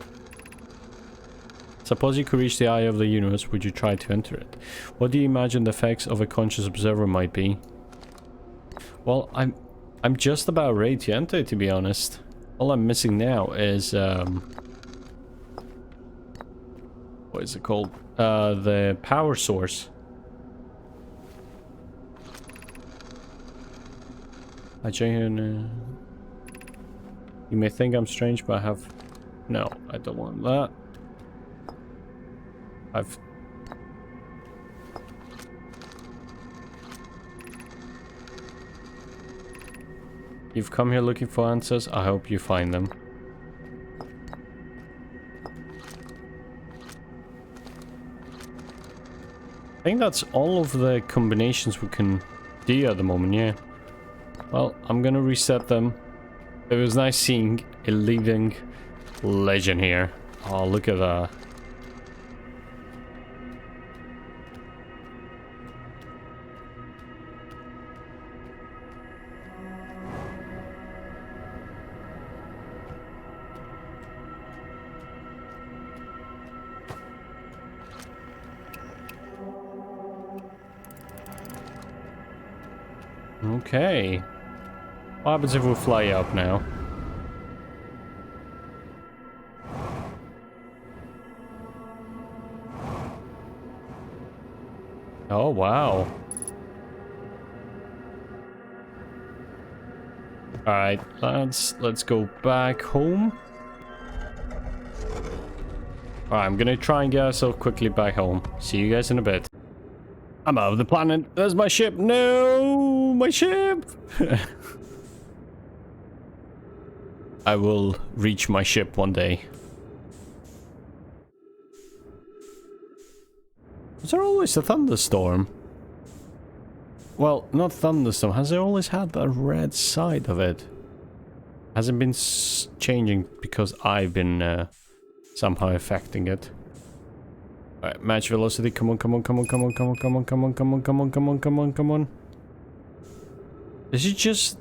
Suppose you could reach the eye of the universe, would you try to enter it? What do you imagine the effects of a conscious observer might be? Well, I'm just about ready to enter it, to be honest. All I'm missing now is what is it called? The power source. You may think I'm strange, but I have... No, I don't want that. You've come here looking for answers. I hope you find them. I think that's all of the combinations we can do at the moment, yeah. Well, I'm gonna reset them. It was nice seeing a living legend here. Oh, look at that. Okay. What happens if we fly up now? Oh, wow. Alright, let's go back home. Alright, I'm gonna try and get ourselves quickly back home. See you guys in a bit. I'm out of the planet. There's my ship. No, my ship. I will reach my ship one day. Was there always a thunderstorm? Well, not thunderstorm. Has it always had the red side of it? Hasn't been changing because I've been somehow affecting it. Alright, match velocity. Come on, come on, come on, come on, come on, come on, come on, come on, come on, come on, come on, come on. Is it just...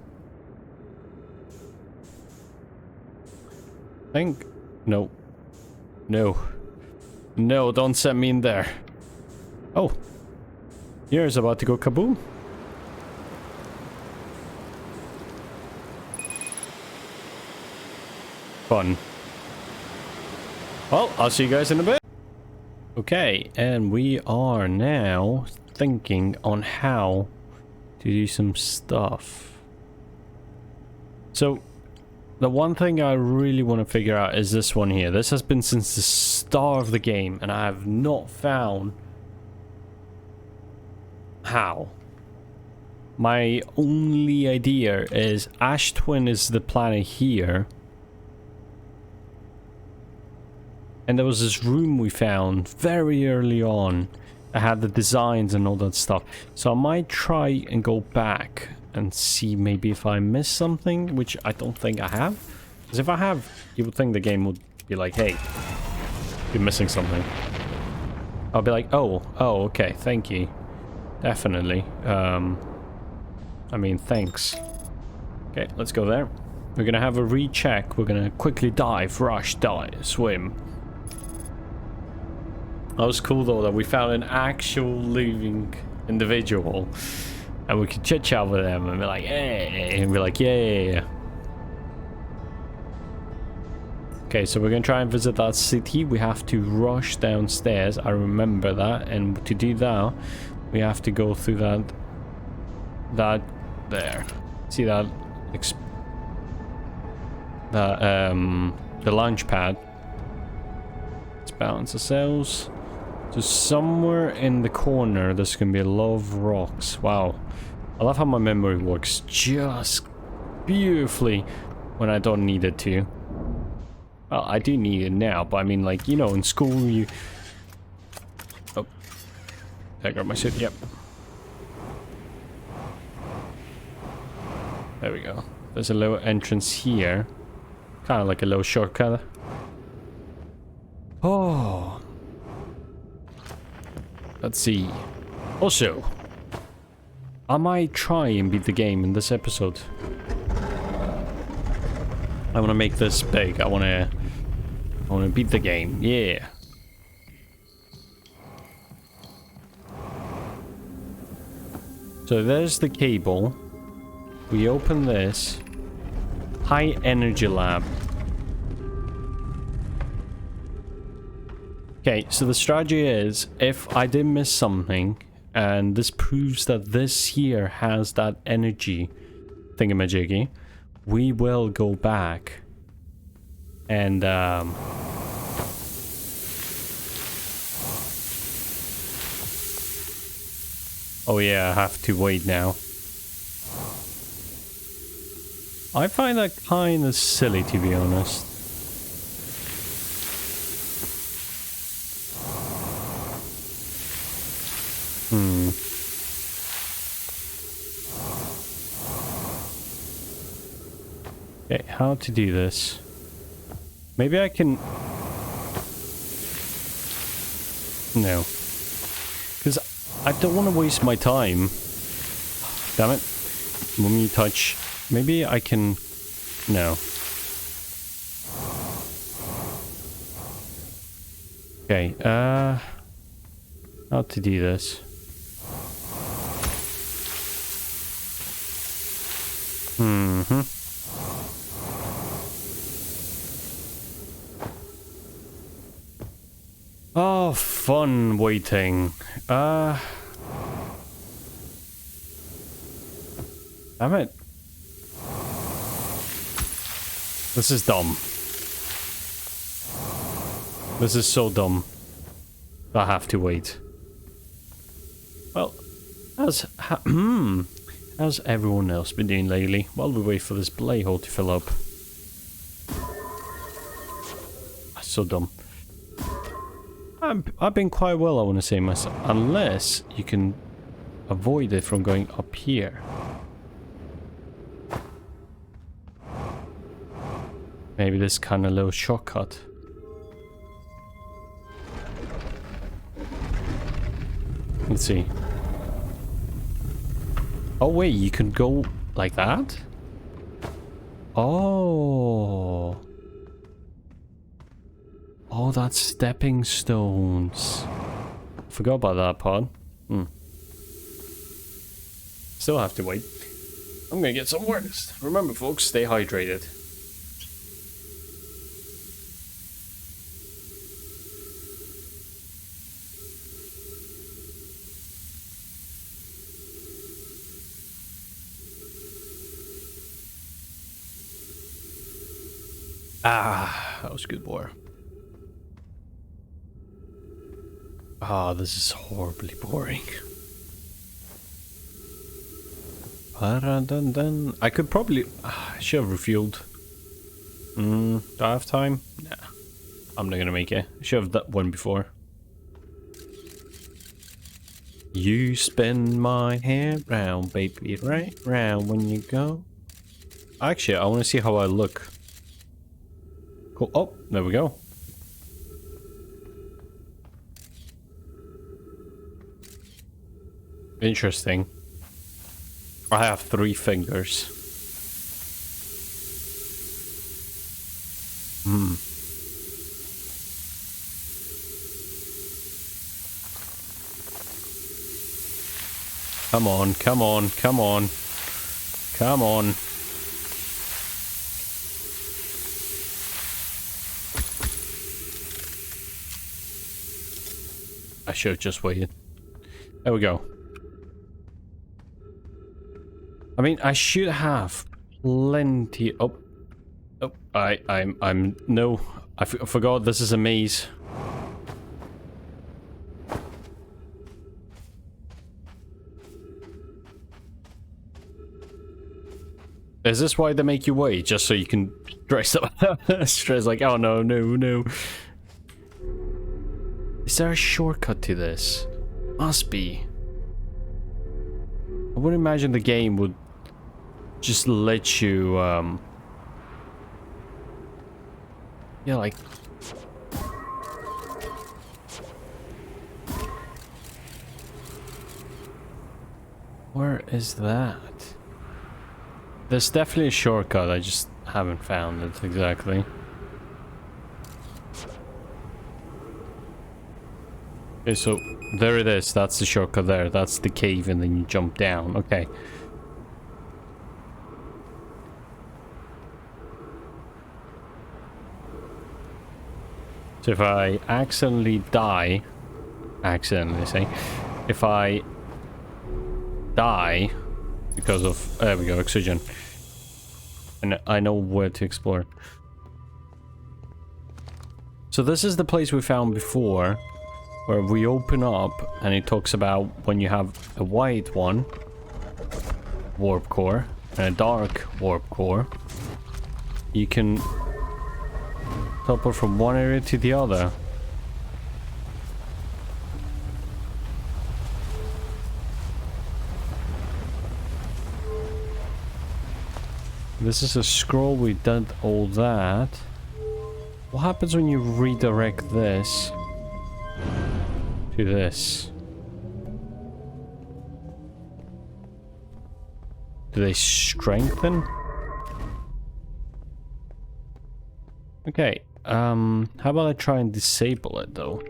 think? No. No. No, don't send me in there. Oh. Here's about to go kaboom. Fun. Well, I'll see you guys in a bit. Okay, and we are now thinking on how to do some stuff. So, the one thing I really want to figure out is this one here. This has been since the start of the game, and I have not found how. My only idea is Ash Twin is the planet here. And there was this room we found very early on that had the designs and all that stuff. So I might try and go back and see maybe if I missed something, which I don't think I have. Because if I have, you would think the game would be like, hey, you're missing something. I'll be like, oh, okay, thank you. Definitely. I mean, thanks. Okay, let's go there. We're gonna have a recheck. We're gonna quickly dive, rush, dive, swim. That was cool though that we found an actual living individual and we could chit chat with them and be like, hey, and be like, yeah. Okay, so we're gonna try and visit that city. We have to rush downstairs. I remember that, and to do that, we have to go through that there. See that? The launch pad. Let's balance ourselves. So somewhere in the corner, there's gonna be a lot of rocks. Wow. I love how my memory works just beautifully when I don't need it to. Well, I do need it now, but I mean, like, you know, in school you... Oh. I got my shit, yep. There we go. There's a little entrance here. Kind of like a little shortcut. Oh. Let's see. Also, I might try and beat the game in this episode. I want to make this big. I want to beat the game. Yeah. So there's the cable. We open this. High energy lab. Okay, so the strategy is, if I did miss something, and this proves that this here has that energy thingamajiggy, we will go back and oh yeah, I have to wait now. I find that kind of silly, to be honest. Okay, how to do this? Maybe I can... No. Because I don't want to waste my time. Damn it. When you touch... Maybe I can... No. Okay, how to do this? Oh, fun waiting. Damn it. This is dumb. This is so dumb. I have to wait. Well, how's everyone else been doing lately while we wait for this play hole to fill up? That's so dumb. I've been quite well, I want to say myself. Unless you can avoid it from going up here. Maybe this kind of little shortcut. Let's see. Oh wait, you can go like that? Oh. Oh, that's stepping stones. Forgot about that part. Still have to wait. I'm gonna get some rest. Remember folks, stay hydrated. Ah, that was good, boy. Ah, this is horribly boring. I could probably... I should have refueled. Do I have time? Nah. I'm not gonna make it. I should have that one before. You spin my hair round, baby, right round when you go. Actually, I want to see how I look. Cool. Oh, there we go. Interesting. I have 3 fingers. Come on, come on, come on. Come on. I should have just waited. There we go. I mean, I should have plenty. Oh, I'm no. I forgot this is a maze. Is this why they make you wait, just so you can dress up? Stress like, oh no, no, no. Is there a shortcut to this? Must be. I would imagine the game would just let you, yeah, like... Where is that? There's definitely a shortcut, I just haven't found it exactly. Okay, so there it is. That's the shortcut there. That's the cave and then you jump down. Okay. So if I accidentally die... Accidentally, say. If I die because of... There we go, oxygen. And I know where to explore. So this is the place we found before, where we open up and it talks about when you have a white one, warp core, and a dark warp core, you can teleport from one area to the other. This is a scroll, we did all that. What happens when you redirect this to this? Do they strengthen? Okay, how about I try and disable it though?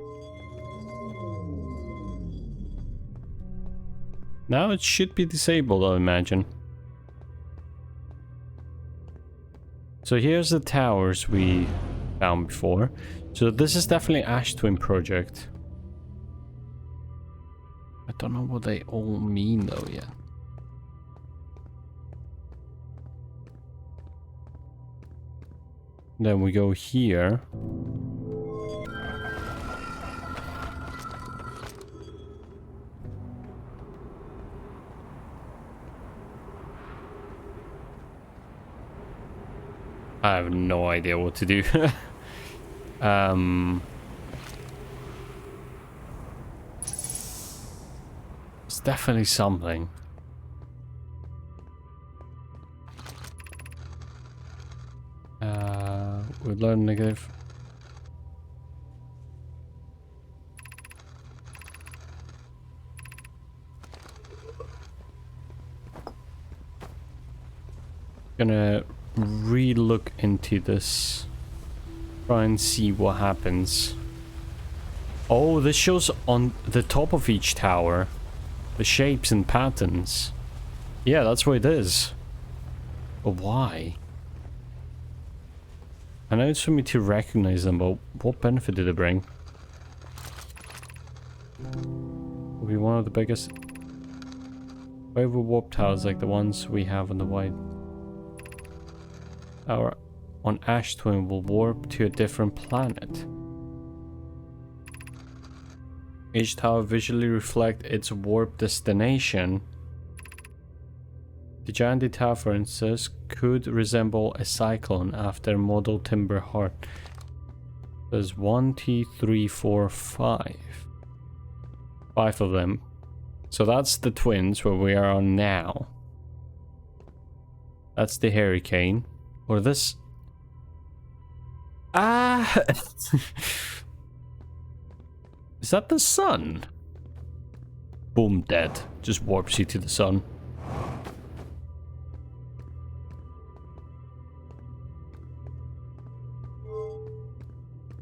Now it should be disabled, I imagine. So here's the towers we found before. So this is definitely Ash Twin project. I don't know what they all mean though yet. Then we go here. I have no idea what to do. It's definitely something. We learn negative. Gonna re-look into this. Try and see what happens. Oh, this shows on the top of each tower the shapes and patterns. Yeah, that's what it is. But why? I know it's for me to recognize them, but what benefit did it bring? Will be one of the biggest over warp towers like the ones we have on the white. Our on Ash Twin will warp to a different planet. Each tower visually reflects its warp destination. The giant tower, for instance, could resemble a cyclone after model timber heart. There's 1, 2, 3, 4, 5. 5 of them. So that's the twins where we are on now. That's the hurricane. Or this... Ah! Is that the sun? Boom, dead. Just warps you to the sun.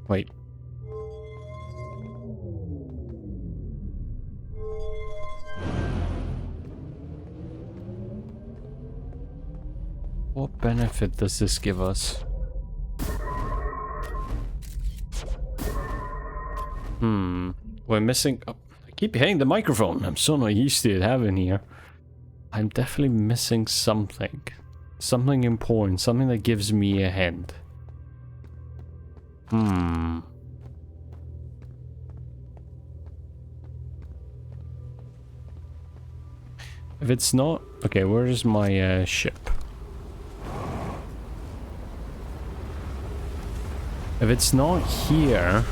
Wait. What benefit does this give us? We're missing... Oh, I keep hitting the microphone. I'm so not used to it having here. I'm definitely missing something. Something important. Something that gives me a hint. If it's not... Okay, where is my ship? If it's not here...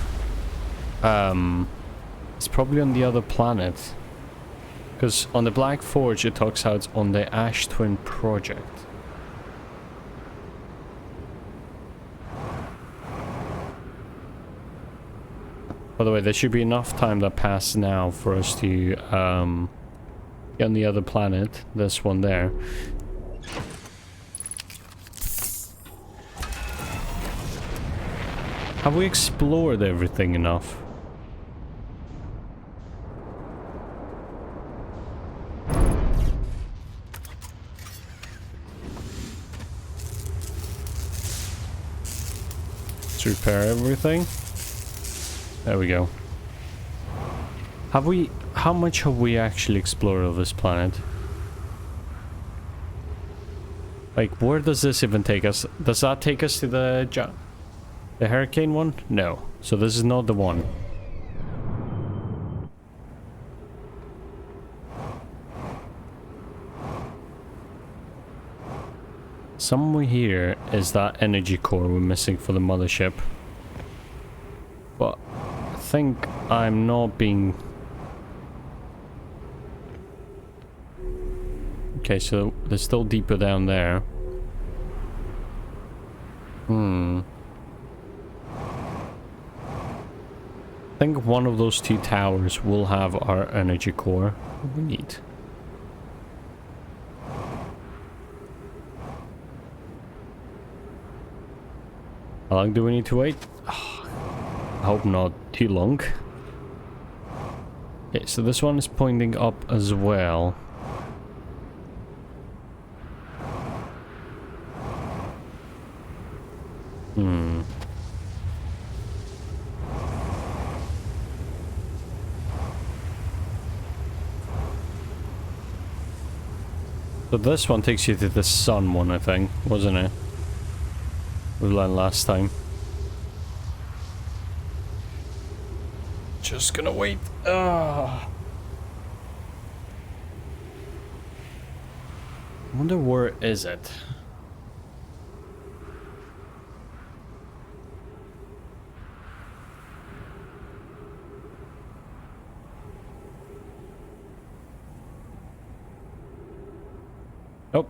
it's probably on the other planet. Because on the Black Forge it talks how it's on the Ash Twin project. By the way, there should be enough time that passed now for us to get on the other planet. This one there. Have we explored everything enough? Just repair everything. There we go. How much have we actually explored of this planet? Like, where does this even take us? Does that take us to the hurricane one? No. So this is not the one. Somewhere here is that energy core we're missing for the mothership. But I think I'm not being... Okay, so they're still deeper down there. I think one of those two towers will have our energy core. What we need. How long do we need to wait? Oh, I hope not too long. Okay, so this one is pointing up as well. So this one takes you to the sun one, I think, wasn't it? We learned last time. Just gonna wait. I wonder where is it? Oh.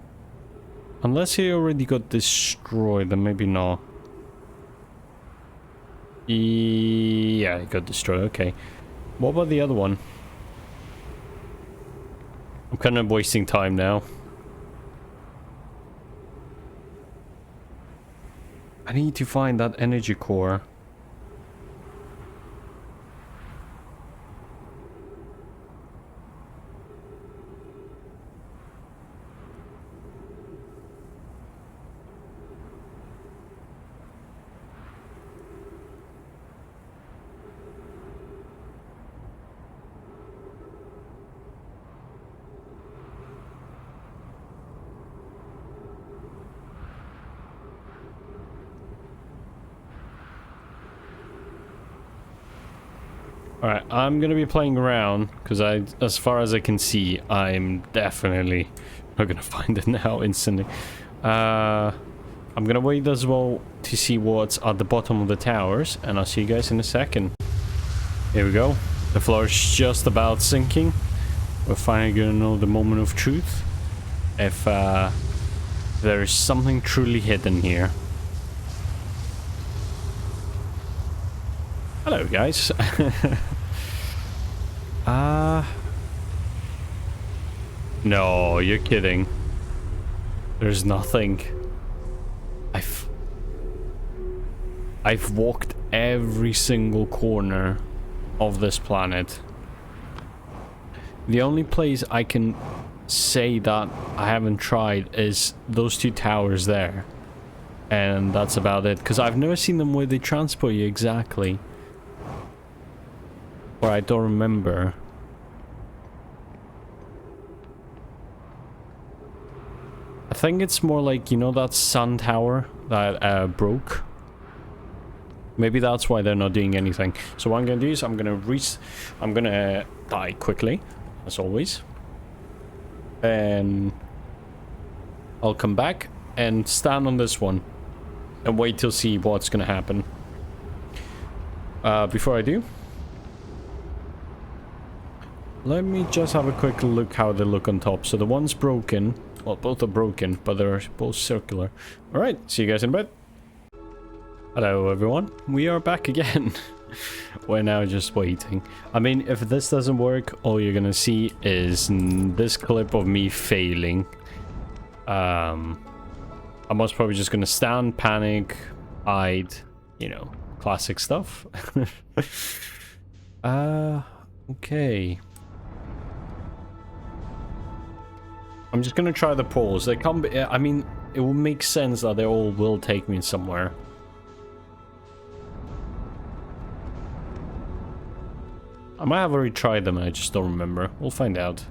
Unless he already got destroyed, then maybe not. Yeah, he got destroyed, okay. What about the other one? I'm kind of wasting time now. I need to find that energy core. Alright, I'm gonna be playing around, because as far as I can see, I'm definitely not gonna find it now instantly. I'm gonna wait as well to see what's at the bottom of the towers, and I'll see you guys in a second. Here we go. The floor is just about sinking. We're finally gonna know the moment of truth. If there is something truly hidden here. Hello, guys. No, you're kidding. There's nothing. I've walked every single corner of this planet. The only place I can say that I haven't tried is those two towers there. And that's about it, because I've never seen them where they transport you exactly. Or I don't remember. I think it's more like, you know, that sun tower that broke. Maybe that's why they're not doing anything. So what I'm gonna do is I'm gonna die quickly, as always. And I'll come back and stand on this one and wait till see what's gonna happen. Before I do, let me just have a quick look how they look on top. So the one's broken. Well, both are broken, but they're both circular. Alright, see you guys in a bit. Hello everyone, we are back again. We're now just waiting. I mean, if this doesn't work, all you're gonna see is this clip of me failing. I'm most probably just gonna stand, panic, hide, you know, classic stuff. Okay. I'm just gonna try the pause. They can't be, I mean, it will make sense that they all will take me somewhere. I might have already tried them and I just don't remember. We'll find out.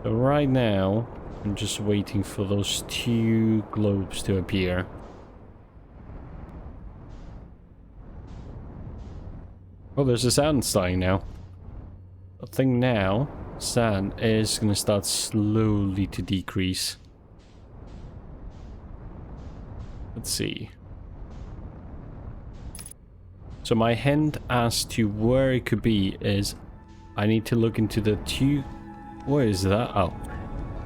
So right now, I'm just waiting for those 2 globes to appear. Oh, there's a sand starting now. I think now, sand is going to start slowly to decrease. Let's see. So my hint as to where it could be is I need to look into the 2... Where is that? Oh.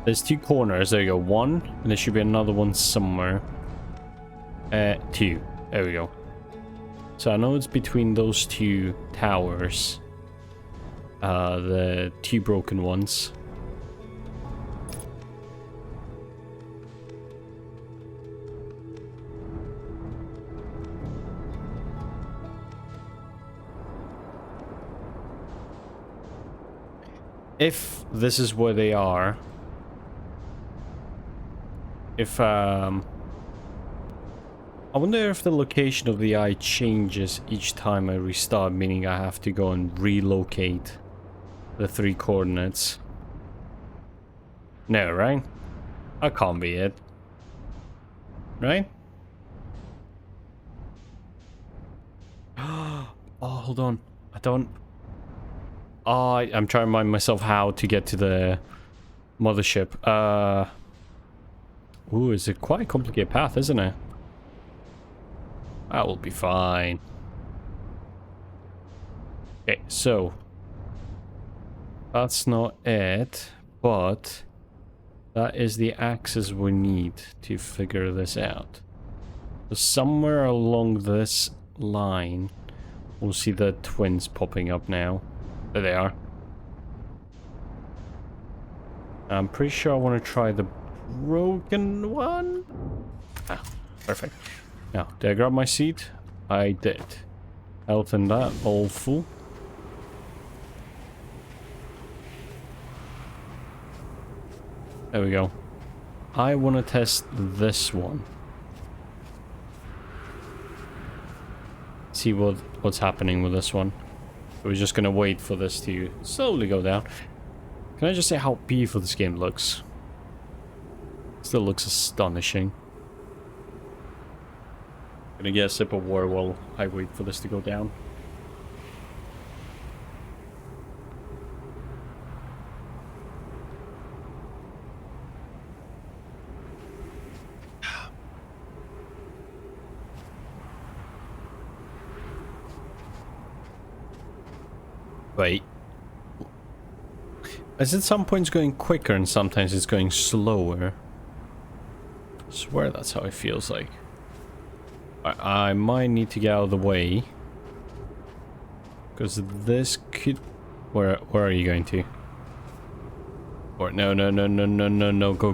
There's 2 corners. There you go. 1. And there should be another one somewhere. 2. There we go. So I know it's between those 2 towers. The 2 broken ones. If this is where they are, I wonder if the location of the eye changes each time I restart, meaning I have to go and relocate the 3 coordinates. No, right? That can't be it. Right? Oh, hold on. I don't... Oh, I'm trying to remind myself how to get to the mothership. Ooh, it's a quite complicated path, isn't it? That will be fine. Okay, so that's not it, but that is the axis we need to figure this out. So somewhere along this line, we'll see the twins popping up now. There they are. I'm pretty sure I want to try the broken one. Ah, perfect. Now, did I grab my seed? I did. Health in that, all full. There we go. I want to test this one. See what's happening with this one. We're just gonna wait for this to slowly go down. Can I just say how beautiful this game looks? Still looks astonishing. Gonna get a sip of water while I wait for this to go down. Wait. As at some points going quicker and sometimes it's going slower. I swear that's how it feels like. I might need to get out of the way. Because this could... Where are you going to? Or no. Go.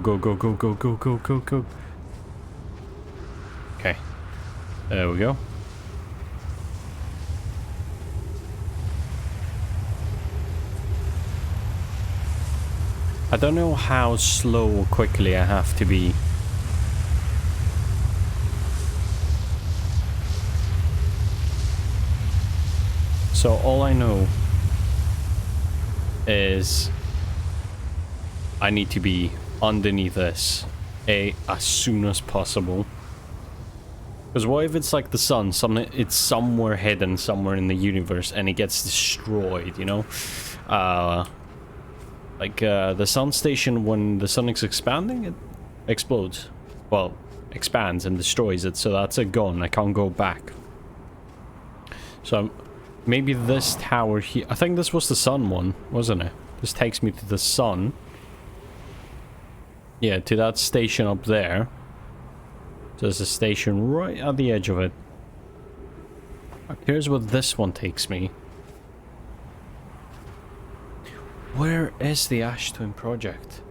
Okay. There we go. I don't know how slow or quickly I have to be. So all I know is I need to be underneath this as soon as possible. Because what if it's like the sun, it's somewhere hidden somewhere in the universe and it gets destroyed, you know? Like the sun station, when the sun is expanding, it explodes. Well, expands and destroys it, so that's a gone. I can't go back. So maybe this tower here, I think this was the sun one, wasn't it? This takes me to the sun. Yeah, to that station up there. So there's a station right at the edge of it. Here's where this one takes me. Where is the Ash Twin project?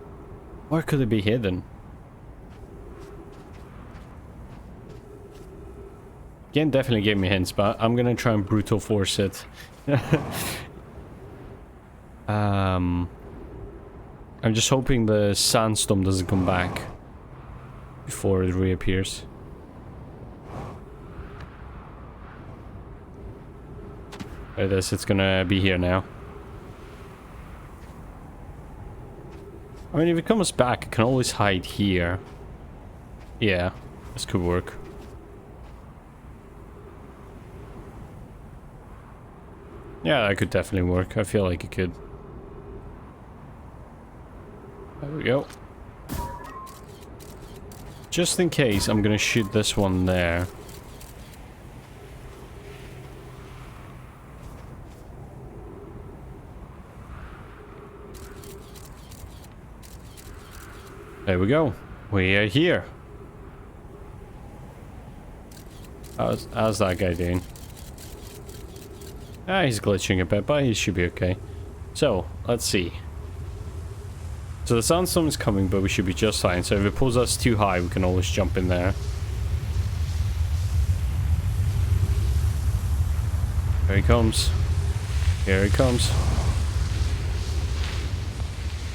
Where could it be hidden? Game definitely gave me hints, but I'm gonna try and brutal force it. I'm just hoping the sandstorm doesn't come back before it reappears. It is, it's gonna be here now. I mean, if it comes back, it can always hide here. Yeah, this could work. Yeah, that could definitely work. I feel like it could. There we go. Just in case, I'm gonna shoot this one there. There we go. We are here. How's that guy doing? Ah, he's glitching a bit, but he should be okay. So, let's see. So the sandstorm is coming, but we should be just fine. So if it pulls us too high, we can always jump in there. Here he comes. Here he comes.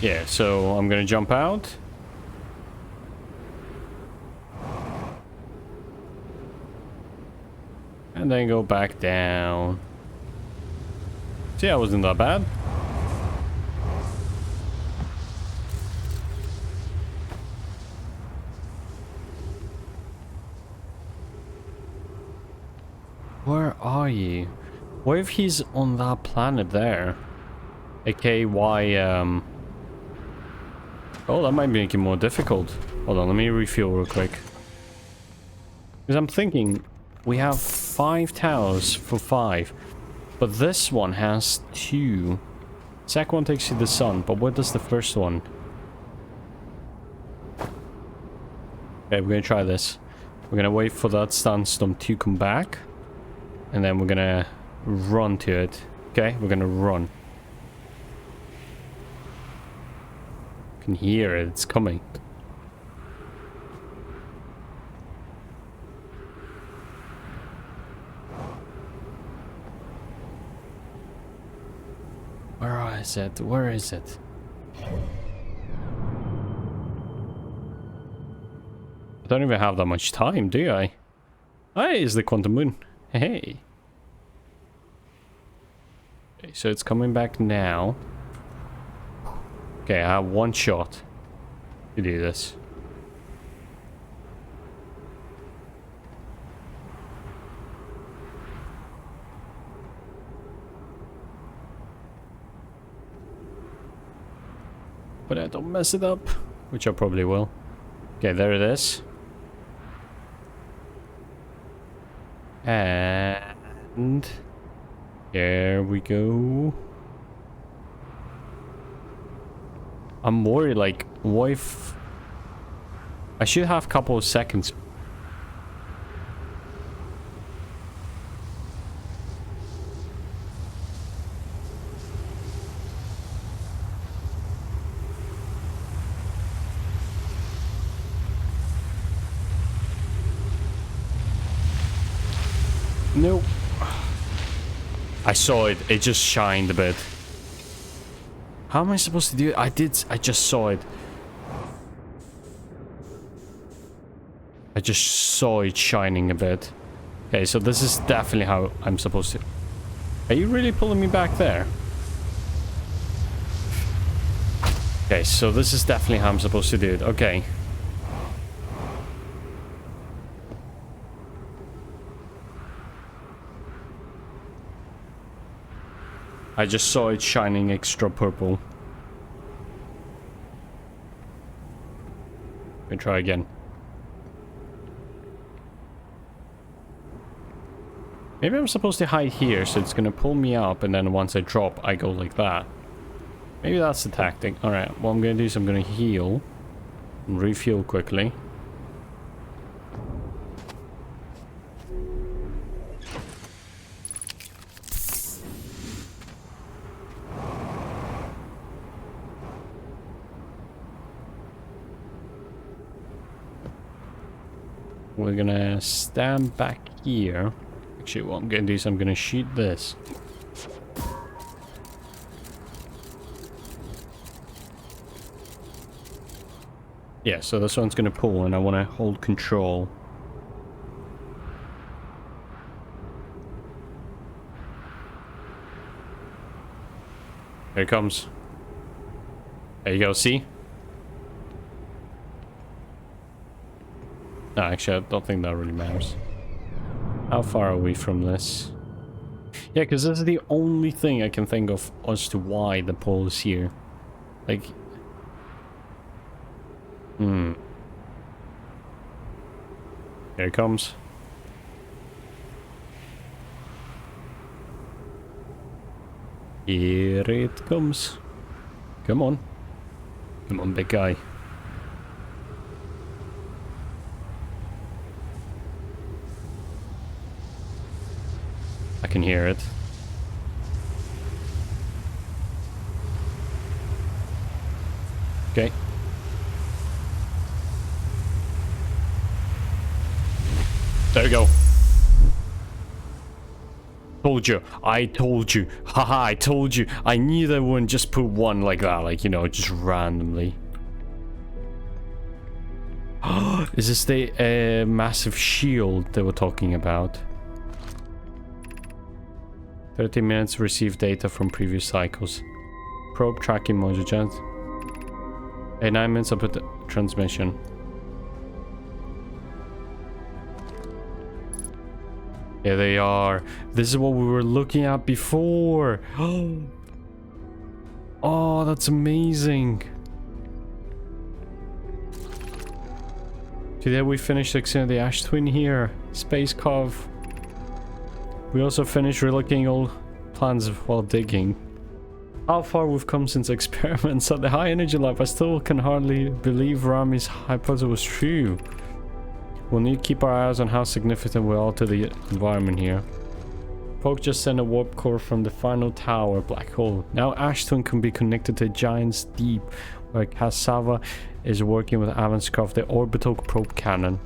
Yeah, so I'm gonna jump out. And then go back down. See, that wasn't that bad. Where are you? What if he's on that planet there? AKY, oh, that might make it more difficult. Hold on, let me refuel real quick. Because I'm thinking, we have 5 towers for 5. But this one has 2. Second one takes you to the sun, but what does the first one? Okay, we're gonna try this. We're gonna wait for that sandstorm to come back. And then we're gonna run to it. Okay, we're gonna run. You can hear it, it's coming. Where is it? Where is it? I don't even have that much time, do I? Hey, is the quantum moon. Hey. Okay, so it's coming back now. Okay, I have 1 shot to do this. But I don't mess it up, which I probably will. Okay, there it is. And there we go. I'm worried, like, what if I should have a couple of seconds. Nope. I saw it. It just shined a bit. How am I supposed to do it? I just saw it. I just saw it shining a bit. Okay, so this is definitely how I'm supposed to... Are you really pulling me back there? Okay, so this is definitely how I'm supposed to do it. Okay. I just saw it shining extra purple. Let me try again. Maybe I'm supposed to hide here, so it's gonna pull me up, and then once I drop, I go like that. Maybe that's the tactic. Alright, what I'm gonna do is I'm gonna heal and refuel quickly. We're gonna stand back here. Actually, what I'm gonna do is I'm gonna shoot this. Yeah, so this one's gonna pull and I wanna hold control. Here it comes. There you go, see? No, actually, I don't think that really matters. How far are we from this? Yeah, because this is the only thing I can think of as to why the pole is here. Like... Here it comes. Here it comes. Come on. Come on, big guy. I can hear it. Okay. There we go. Told you. I told you. Haha, I told you. I knew they wouldn't just put one like that, like, you know, just randomly. Is this the massive shield they were talking about? 30 minutes receive data from previous cycles. Probe tracking module jet. 9 minutes up at the transmission. Here they are. This is what we were looking at before. Oh, that's amazing. Today we finished extending the Ash Twin here. Space Cove. We also finished relocating all plans while digging. How far we've come since experiments at the high energy lab. I still can hardly believe Rami's hypothesis was true. We'll need to keep our eyes on how significant we are to the environment here. Poke just sent a warp core from the Finall tower black hole. Now Ash Twin can be connected to Giant's Deep, where Cassava is working with Avon's craft, the orbital probe cannon.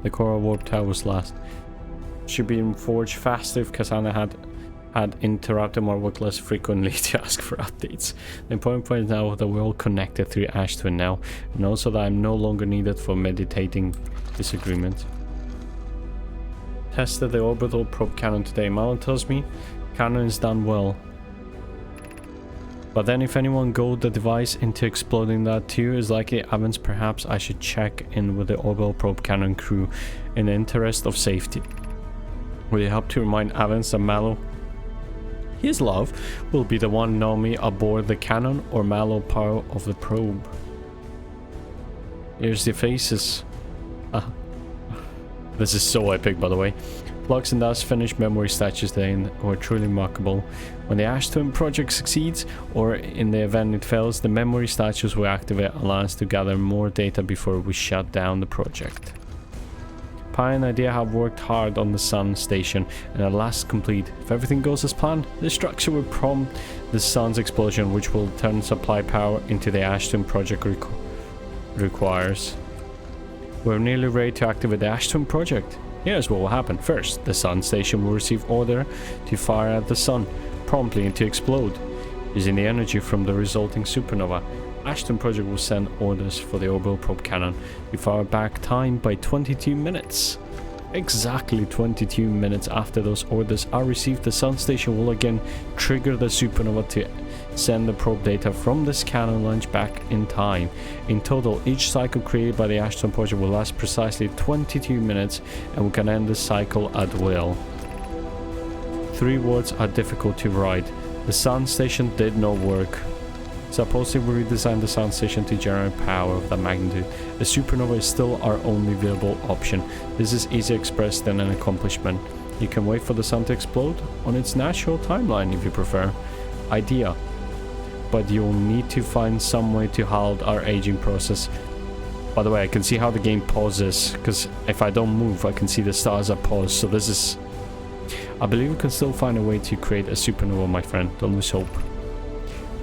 The core warp tower was last. Should be forged faster if Cassandra had interrupted my work less frequently to ask for updates. The important point is now that we're all connected through Ash Twin now, and also that I'm no longer needed for meditating disagreement. Tested the orbital probe cannon today. Malon tells me cannon is done well. But then if anyone goad the device into exploding that too is likely Evans, perhaps I should check in with the orbital probe cannon crew in the interest of safety. Will you help to remind Evans that Mallow, his love, will be the one Nomi aboard the cannon or Mallow power of the probe? Here's the faces. This is so epic, by the way. Flux and Dust finished memory statues today and were truly remarkable. When the Ash Twin project succeeds, or in the event it fails, the memory statues will activate Alliance to gather more data before we shut down the project. Pi and Idea have worked hard on the Sun Station and at last complete. If everything goes as planned, the structure will prompt the Sun's explosion, which will turn supply power into the Ash Twin project requires. We're nearly ready to activate the Ash Twin project. Here's what will happen. First, the Sun Station will receive order to fire at the Sun, promptly and to explode, using the energy from the resulting supernova. Ash Twin project will send orders for the orbital probe cannon to fire back time by 22 minutes. Exactly 22 minutes after those orders are received, the Sun Station will again trigger the supernova to send the probe data from this cannon launch back in time. In total, each cycle created by the Ash Twin project will last precisely 22 minutes, and we can end the cycle at will. 3 words are difficult to write. The Sun Station did not work. Supposing we redesign the Sun Station to generate power of that magnitude, a supernova is still our only viable option. This is easier expressed than an accomplishment. You can wait for the Sun to explode on its natural timeline if you prefer. Idea. But you'll need to find some way to halt our aging process. By the way, I can see how the game pauses, because if I don't move, I can see the stars are paused, so this is... I believe we can still find a way to create a supernova, my friend. Don't lose hope.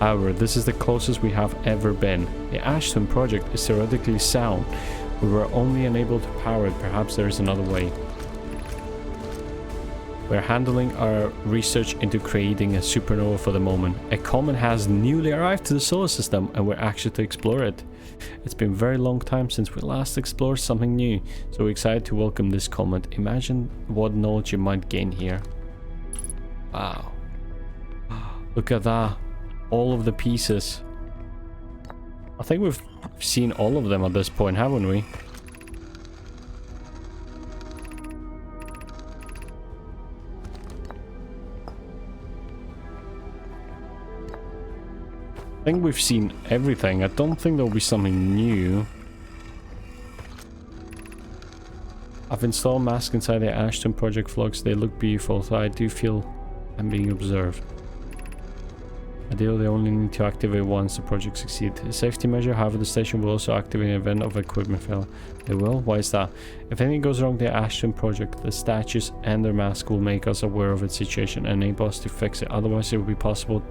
However, this is the closest we have ever been. The Ash Twin project is theoretically sound. We were only unable to power it. Perhaps there is another way. We're handling our research into creating a supernova for the moment. A comet has newly arrived to the solar system and we're anxious to explore it. It's been a very long time since we last explored something new, so we're excited to welcome this comet. Imagine what knowledge you might gain here. Wow. Look at that. All of the pieces. I think we've seen all of them at this point, haven't we? I think we've seen everything. I don't think there'll be something new. I've installed masks inside the Ashton project vlogs. They look beautiful, so I do feel I'm being observed. Ideally, they only need to activate once the project succeeds. A safety measure, however, the station will also activate an event of equipment failure. They will? Why is that? If anything goes wrong with the Ashton project, the statues and their mask will make us aware of its situation and enable us to fix it. Otherwise, it will be possible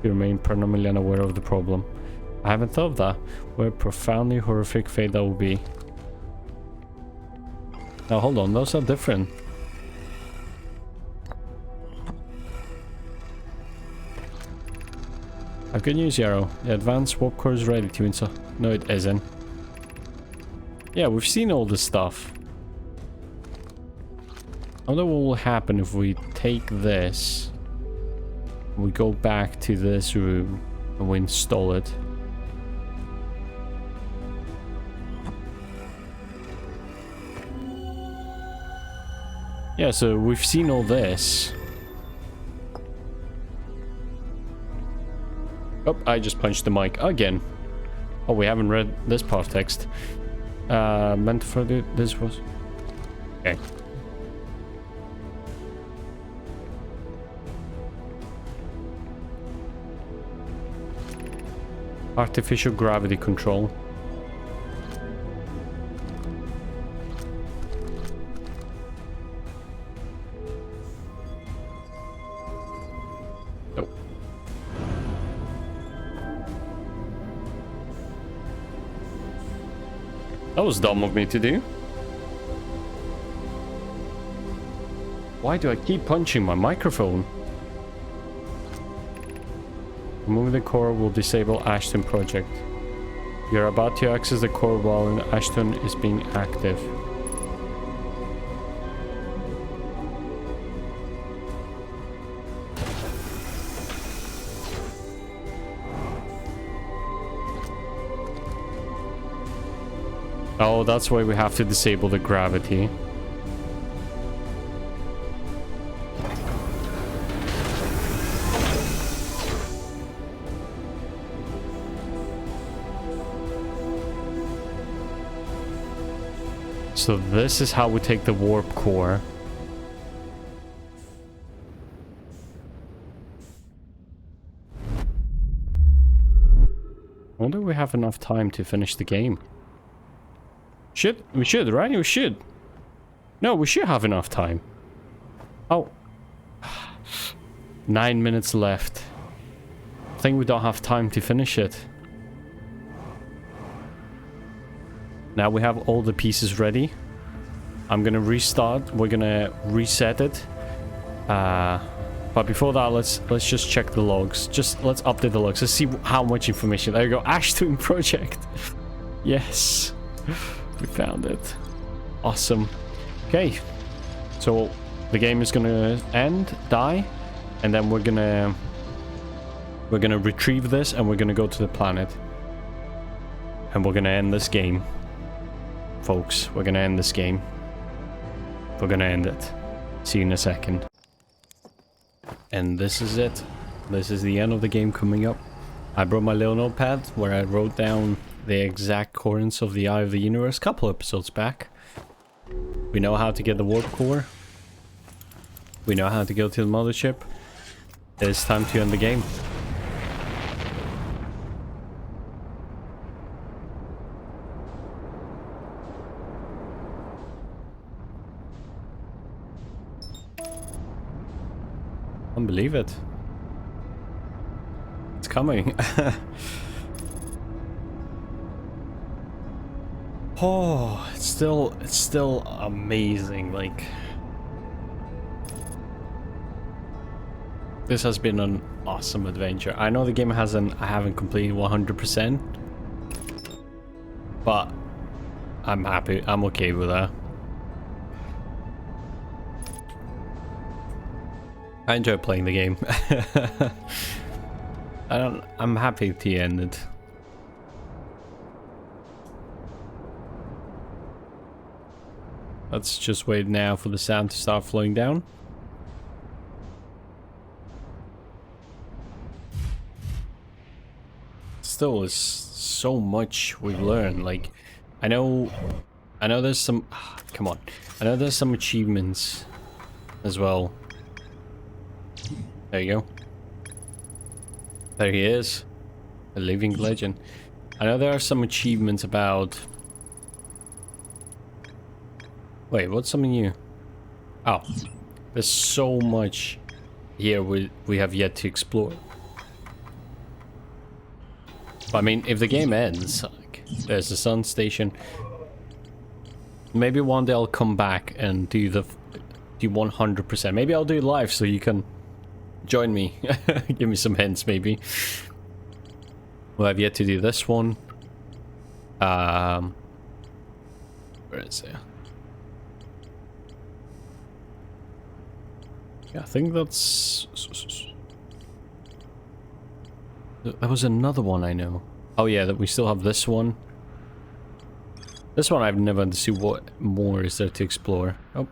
to remain permanently unaware of the problem. I haven't thought of that. What a profoundly horrific fate that will be. Now, hold on. Those are different. I've good news, Yarrow. The advanced warp core is ready to install. No, it isn't. Yeah, we've seen all this stuff. I wonder what will happen if we take this, we go back to this room, and we install it. Yeah, so we've seen all this. Oh, I just punched the mic again. Oh, we haven't read this part of text. Meant for this was... Okay. Artificial gravity control. That was dumb of me to do. Why do I keep punching my microphone? Removing the core will disable Ashton project. You're about to access the core while Ashton is being active. Oh, that's why we have to disable the gravity. So this is how we take the warp core. I wonder if we have enough time to finish the game. We should, right? We should. No, we should have enough time. Oh. 9 minutes left. I think we don't have time to finish it. Now we have all the pieces ready. I'm gonna restart. We're gonna reset it. But before that, let's just check the logs. Let's update the logs. Let's see how much information. There you go. Ashton project. Yes. We found it. Awesome. Okay. So the game is gonna die, and then we're gonna retrieve this and we're gonna go to the planet. And we're gonna end this game. Folks, we're gonna end this game. We're gonna end it. See you in a second. And this is it. This is the end of the game coming up. I brought my little notepad where I wrote down the exact coordinates of the Eye of the Universe a couple episodes back. We know how to get the warp core. We know how to go to the mothership. It's time to end the game. Can't believe it. It's coming. Oh, it's still amazing. Like, this has been an awesome adventure. I know the game I haven't completed 100%, but I'm happy. I'm okay with that. I enjoy playing the game. I'm happy to end it. Let's just wait now for the sand to start flowing down. Still is so much we learn. Like, I know there's some, come on. I know there's some achievements as well. There you go. There he is. A living legend. I know there are some achievements about... Wait, what's something new? Oh, there's so much here we have yet to explore. But, I mean, if the game ends, like, there's a sun station. Maybe one day I'll come back and do 100%. Maybe I'll do it live so you can join me. Give me some hints, maybe. Well, I've yet to do this one. Where is it? Yeah, I think that's... There was another one I know. Oh yeah, that we still have this one. This one I've never understood what more is there to explore. Oh.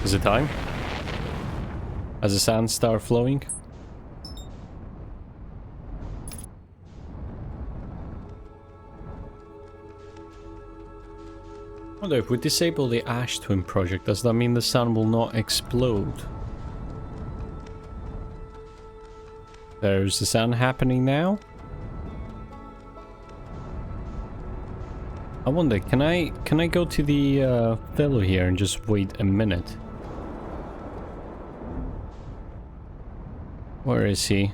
Is it time? As the sand start flowing? I wonder if we disable the Ash Twin project, does that mean the sun will not explode? There's the sun happening now. I wonder, can I go to the fellow here and just wait a minute? Where is he?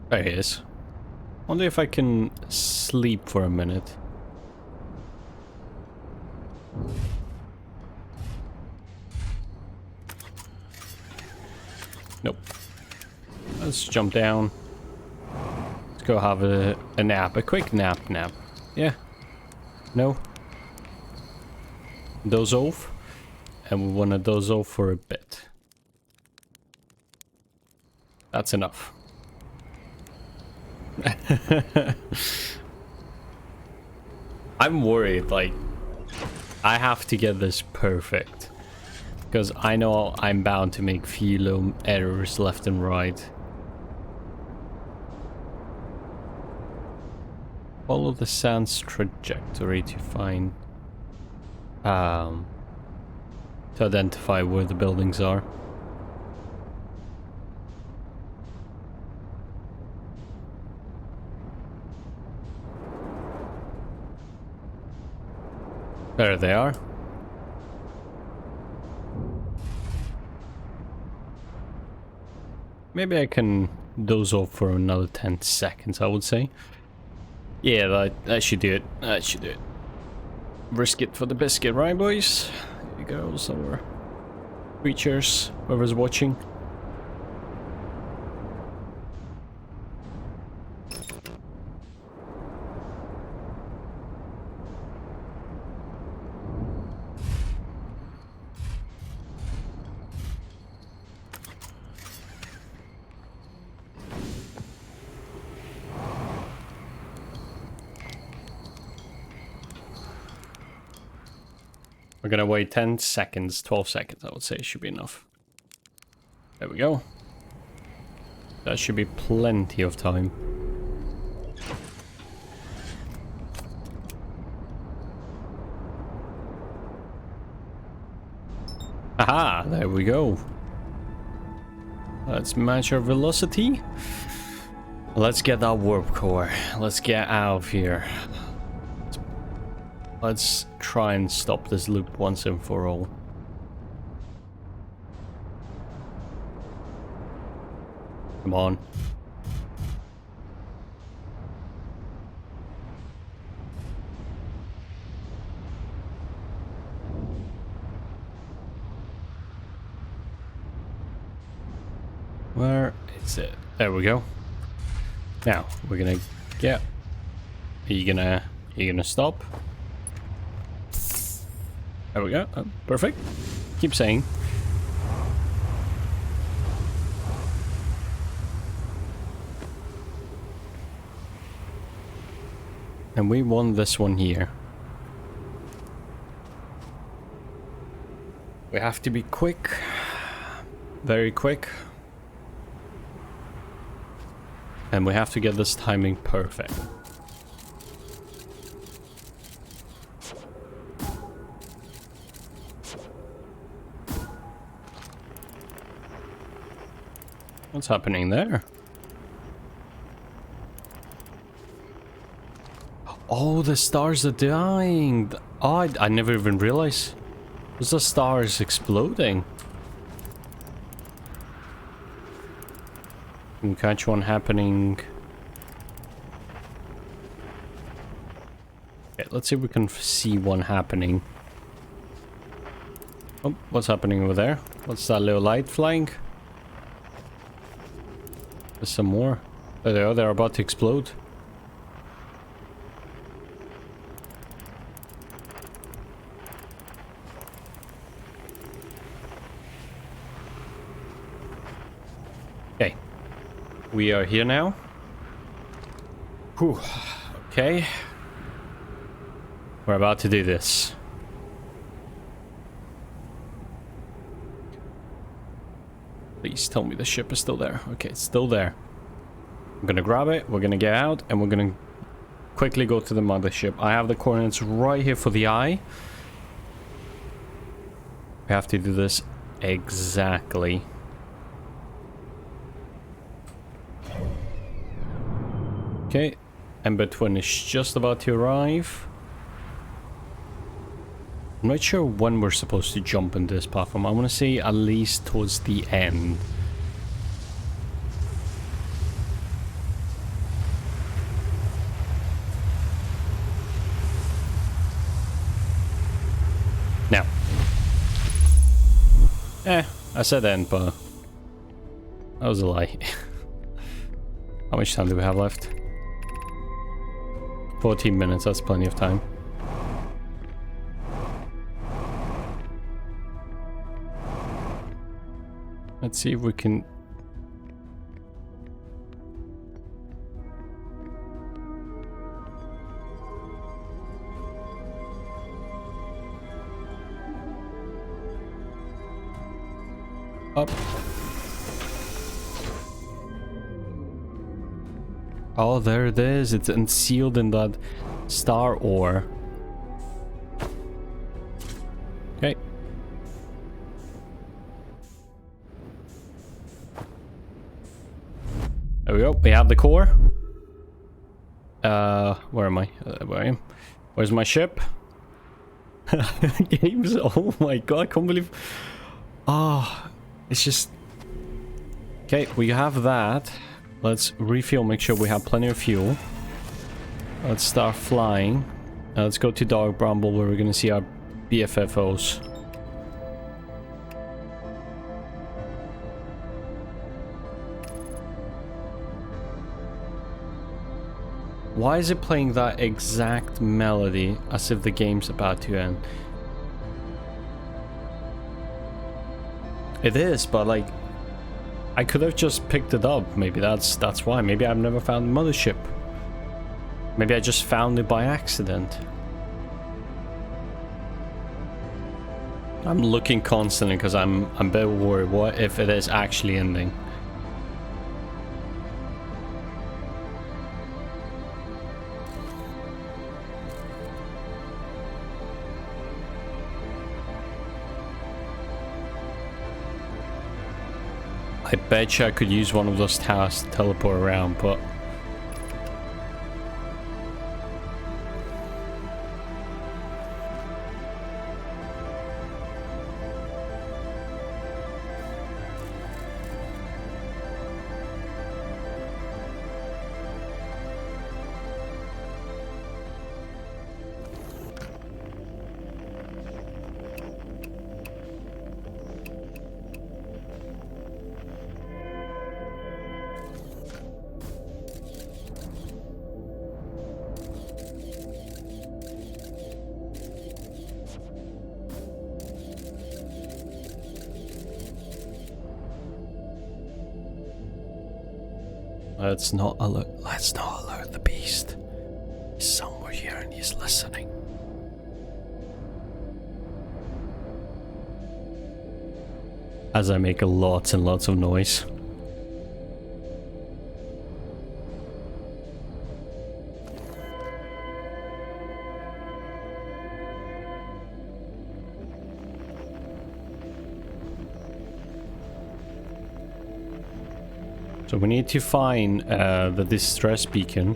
There he is. Wonder if I can sleep for a minute. Nope. Let's jump down. Let's go have a nap. A quick nap. Yeah. No. Doze off. And we want to doze off for a bit. That's enough. I'm worried, like, I have to get this perfect. Because I know I'm bound to make few errors left and right. Follow the sand's trajectory to find... to identify where the buildings are. There they are. Maybe I can doze off for another 10 seconds, I would say. Yeah, that should do it. That should do it. Risk it for the biscuit, right, boys? Here you go, our creatures, whoever's watching. We're gonna wait 10 seconds, 12 seconds, I would say should be enough. There we go. That should be plenty of time. Aha, there we go. Let's match our velocity. Let's get that warp core. Let's get out of here. Let's try and stop this loop once and for all. Come on. Where is it? There we go. Now we're gonna get. Are you gonna stop? There we go. Oh, perfect. Keep saying. And we won this one here. We have to be quick. Very quick. And we have to get this timing perfect. What's happening there? Oh, the stars are dying. Oh, I never even realized. Was the stars exploding? Can catch one happening. Okay, let's see if we can see one happening. Oh, what's happening over there? What's that little light flying? There's some more. There they are, they're about to explode. Okay. We are here now. Whew. Okay. We're about to do this. Please tell me the ship is still there. Okay, it's still there. I'm gonna grab it, we're gonna get out, and we're gonna quickly go to the mothership. I have the coordinates right here for the eye. We have to do this exactly. Okay, Ember Twin is just about to arrive. I'm not sure when we're supposed to jump in this platform. I want to say at least towards the end. Now. I said end, but that was a lie. How much time do we have left? 14 minutes, that's plenty of time. Let's see if we can... Up. Oh, there it is. It's unsealed in that star ore. Okay. There we go. We have the core. Where am I? Where I am? Where's my ship? Games. Oh my god! I can't believe. Ah, it's just. Okay, we have that. Let's refuel. Make sure we have plenty of fuel. Let's start flying. Let's go to Dark Bramble where we're gonna see our BFFOs. Why is it playing that exact melody as if the game's about to end? It is, but like, I could have just picked it up. Maybe that's why. Maybe I've never found the mothership. Maybe I just found it by accident. I'm looking constantly because I'm a bit worried. What if it is actually ending? I bet you I could use one of those towers to teleport around, but... Let's not alert the beast. He's somewhere here and he's listening. As I make lots and lots of noise. So we need to find the distress beacon.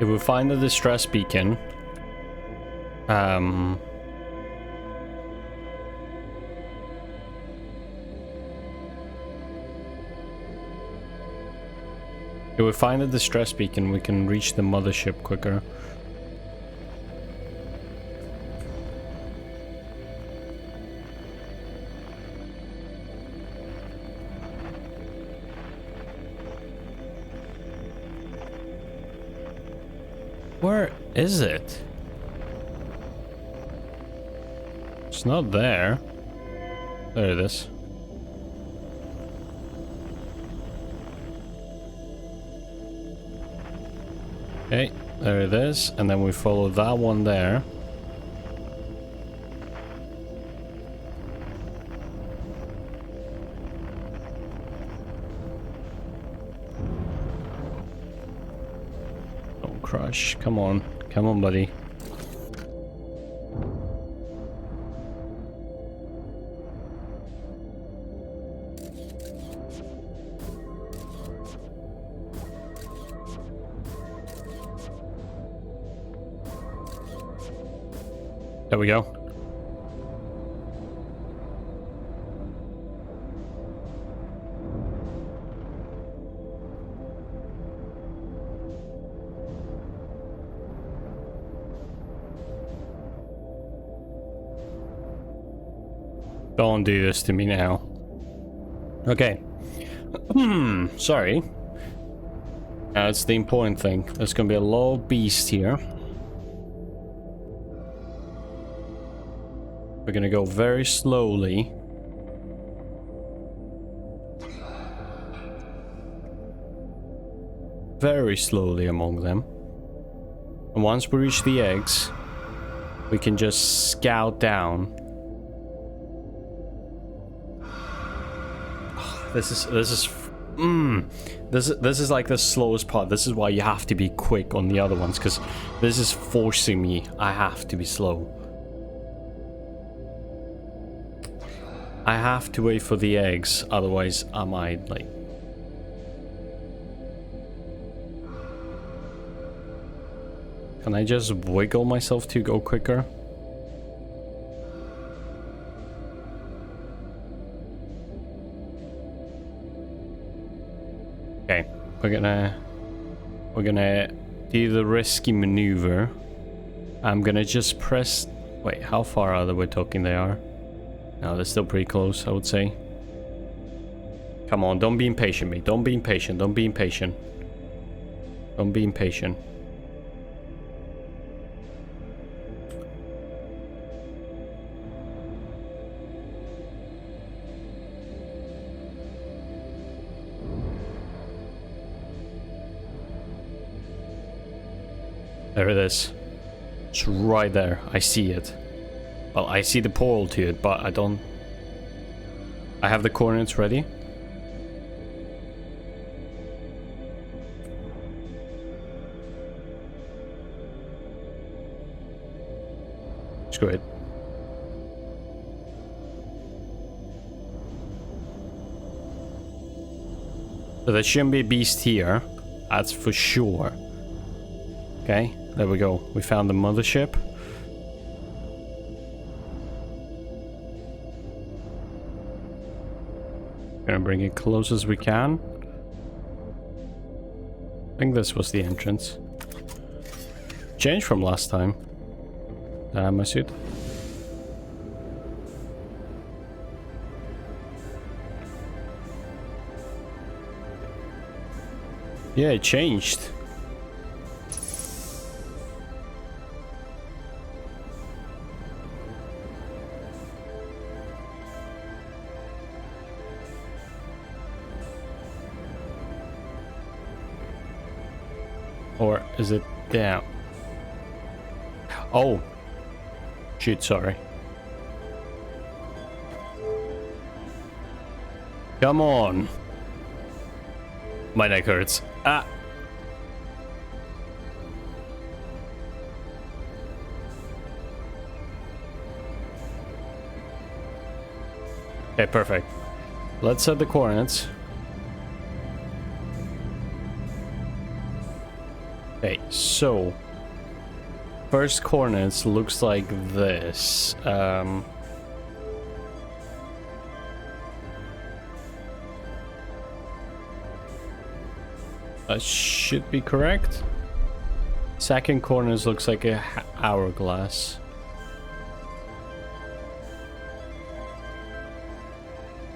If we find the distress beacon, if we find the distress beacon, we can reach the mothership quicker. Where is it? It's not there. There it is. Okay, there it is. And then we follow that one there. Crush, come on, buddy. There we go. Don't do this to me now. Okay. Sorry. That's the important thing. There's gonna be a low beast here. We're gonna go very slowly. Very slowly among them. And once we reach the eggs, we can just scout down. This is like the slowest part. This is why you have to be quick on the other ones, because this is forcing me. I have to be slow. I have to wait for the eggs, otherwise I might like... Can I just wiggle myself to go quicker? Okay, we're gonna do the risky maneuver. I'm gonna just press... Wait, how far are we talking they are? No, they're still pretty close, I would say. Come on, don't be impatient, mate. Don't be impatient, don't be impatient. Don't be impatient. There it is. It's right there. I see it. Well, I see the portal to it, but I don't... I have the coordinates ready. Screw it. So there shouldn't be a beast here. That's for sure. Okay, there we go. We found the mothership. Gonna bring it close as we can. I think this was the entrance. Changed from last time. My suit. Yeah, it changed. Or is it down? Oh. Shoot, sorry. Come on. My neck hurts. Ah. Okay, perfect. Let's set the coordinates. Okay, so first coordinates looks like this. That should be correct. Second coordinates looks like a hourglass.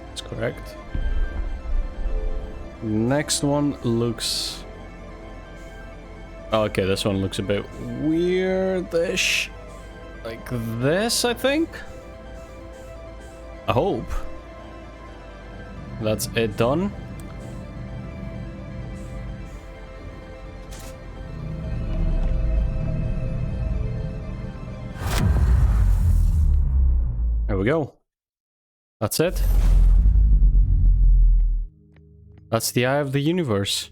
That's correct. Next one looks... Okay, this one looks a bit weirdish. Like this, I think? I hope. That's it done. There we go. That's it. That's the eye of the universe.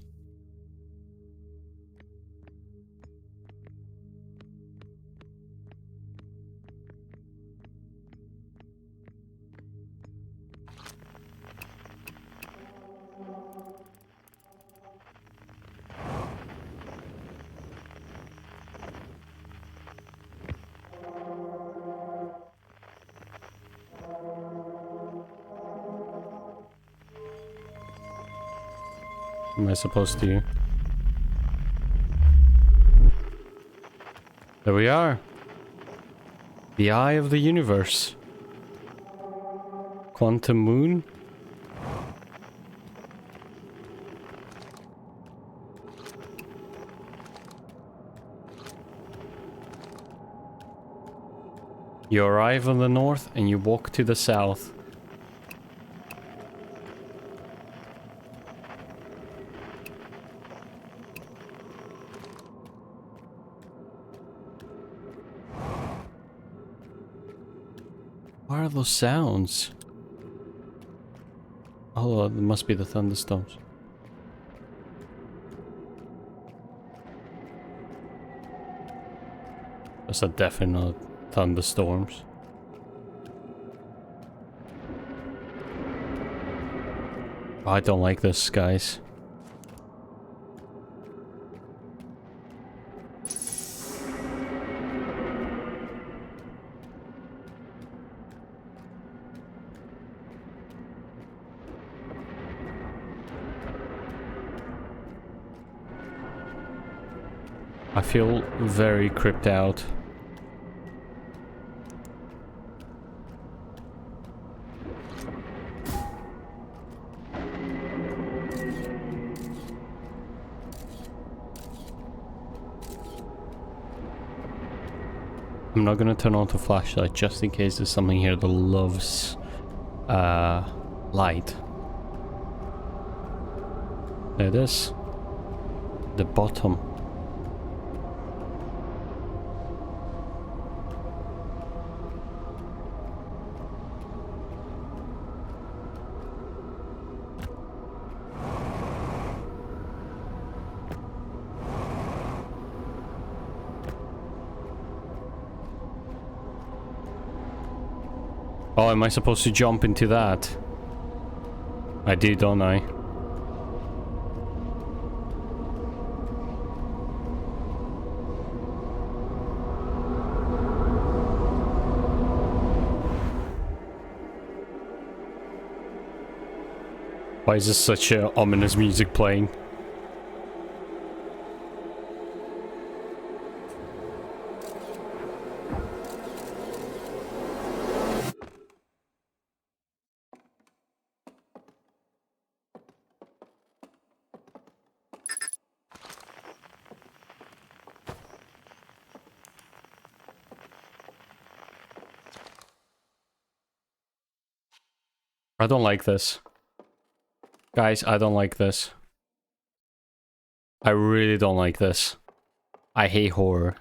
Am I supposed to? There we are. The eye of the universe. Quantum moon. You arrive on the north and you walk to the south. What are those sounds? Oh, it must be the thunderstorms. Those are definite thunderstorms. Oh, I don't like this, guys. I feel very creeped out. I'm not gonna turn on the flashlight just in case there's something here that loves light. There it is. The bottom. Oh, am I supposed to jump into that? I do, don't I? Why is this such ominous music playing? I don't like this. Guys, I don't like this. I really don't like this. I hate horror.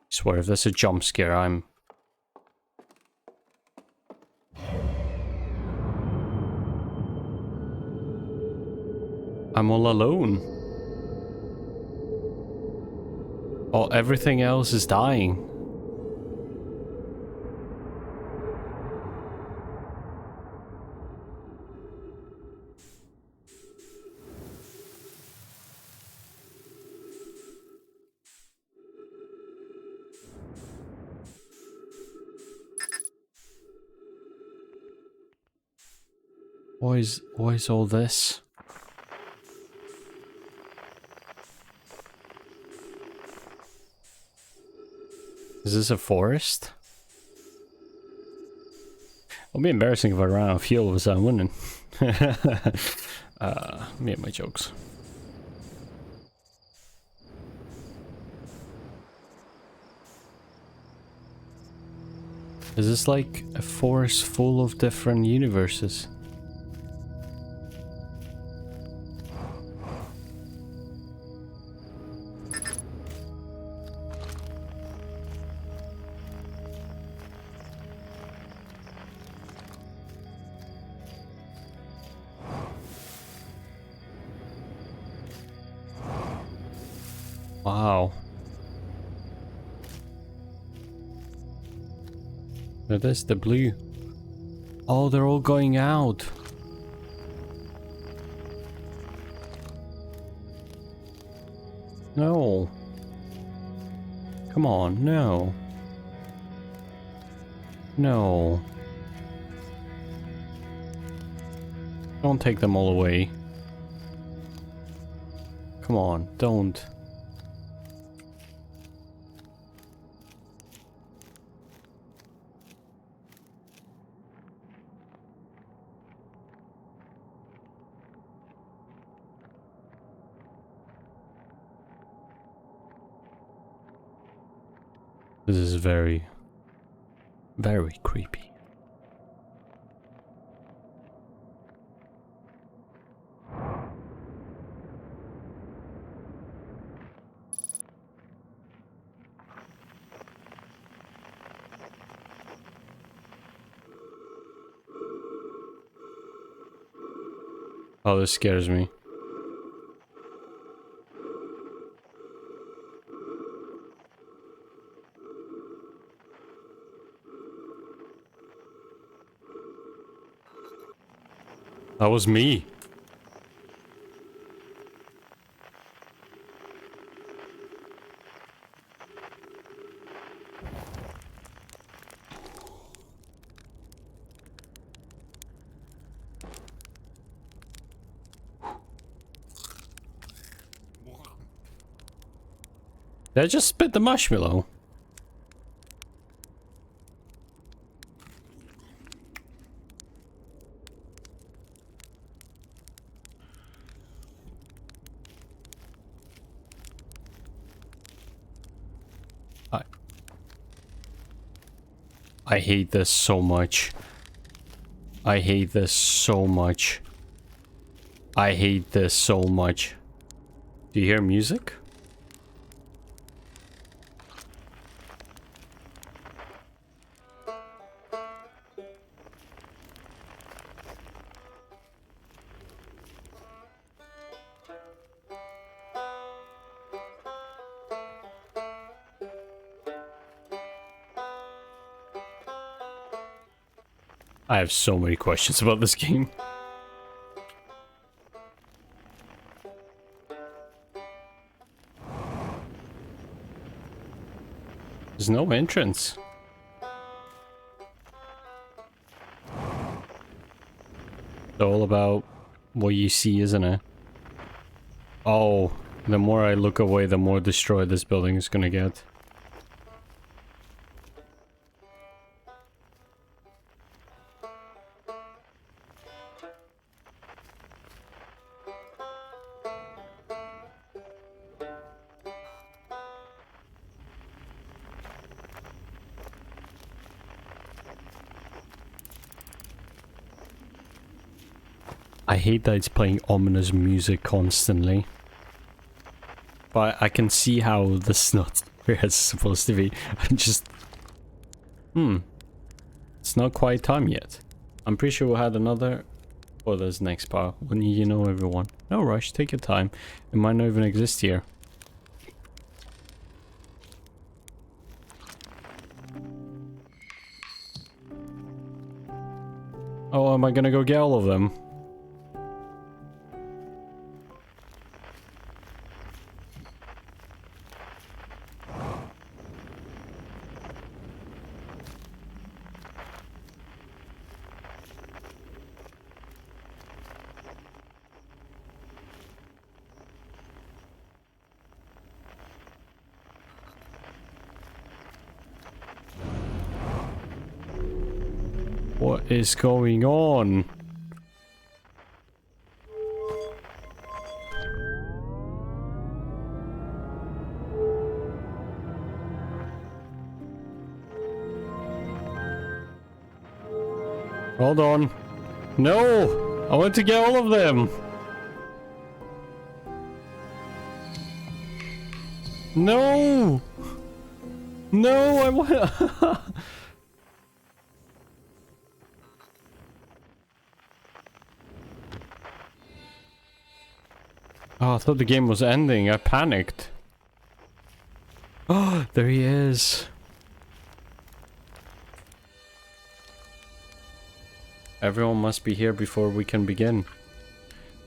I swear, if there's a jump scare, I'm all alone. Oh, everything else is dying. Why is all this? Is this a forest? It'll be embarrassing if I ran out of fuel of a sudden, wouldn't it? Me and my jokes. Is this like a forest full of different universes? Wow. That is the blue. Oh, they're all going out. No. Come on, no. No. Don't take them all away. Come on, don't. This is very, very creepy. Oh, this scares me. That was me. Did I just spit the marshmallow? I hate this so much. I hate this so much. I hate this so much. Do you hear music? I have so many questions about this game. There's no entrance. It's all about what you see, isn't it? Oh, the more I look away, the more destroyed this building is gonna get. I hate that it's playing ominous music constantly. But I can see how this is not where it's supposed to be. I'm just... It's not quite time yet. I'm pretty sure we had another... Oh, there's next part. When you know everyone. No rush, take your time. It might not even exist here. Oh, am I gonna go get all of them? What is going on? Hold on. No! I want to get all of them! No! No, I want... Oh, I thought the game was ending. I panicked. Oh, there he is. Everyone must be here before we can begin.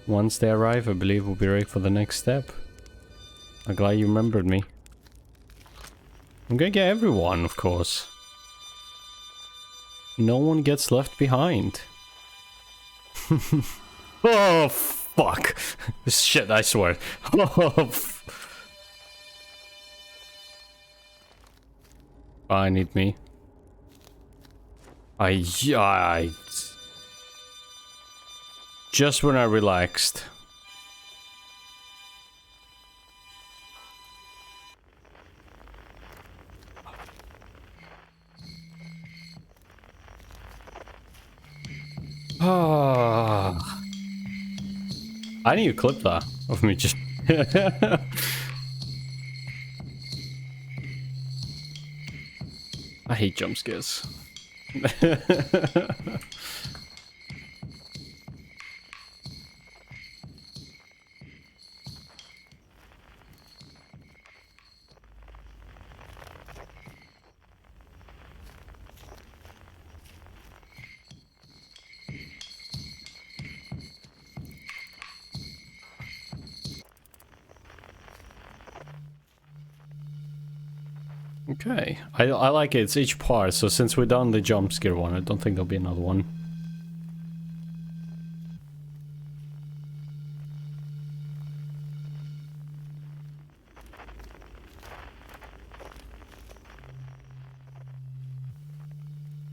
Once they arrive, I believe we'll be ready for the next step. I'm glad you remembered me. I'm gonna get everyone, of course. No one gets left behind. Oh, fuck. Shit, I swear. Oh, I need me. I... Just when I relaxed. Ah. I need to clip that of me just... I hate jump scares. Okay, I like it. It's each part, so since we're done the jump scare one, I don't think there'll be another one.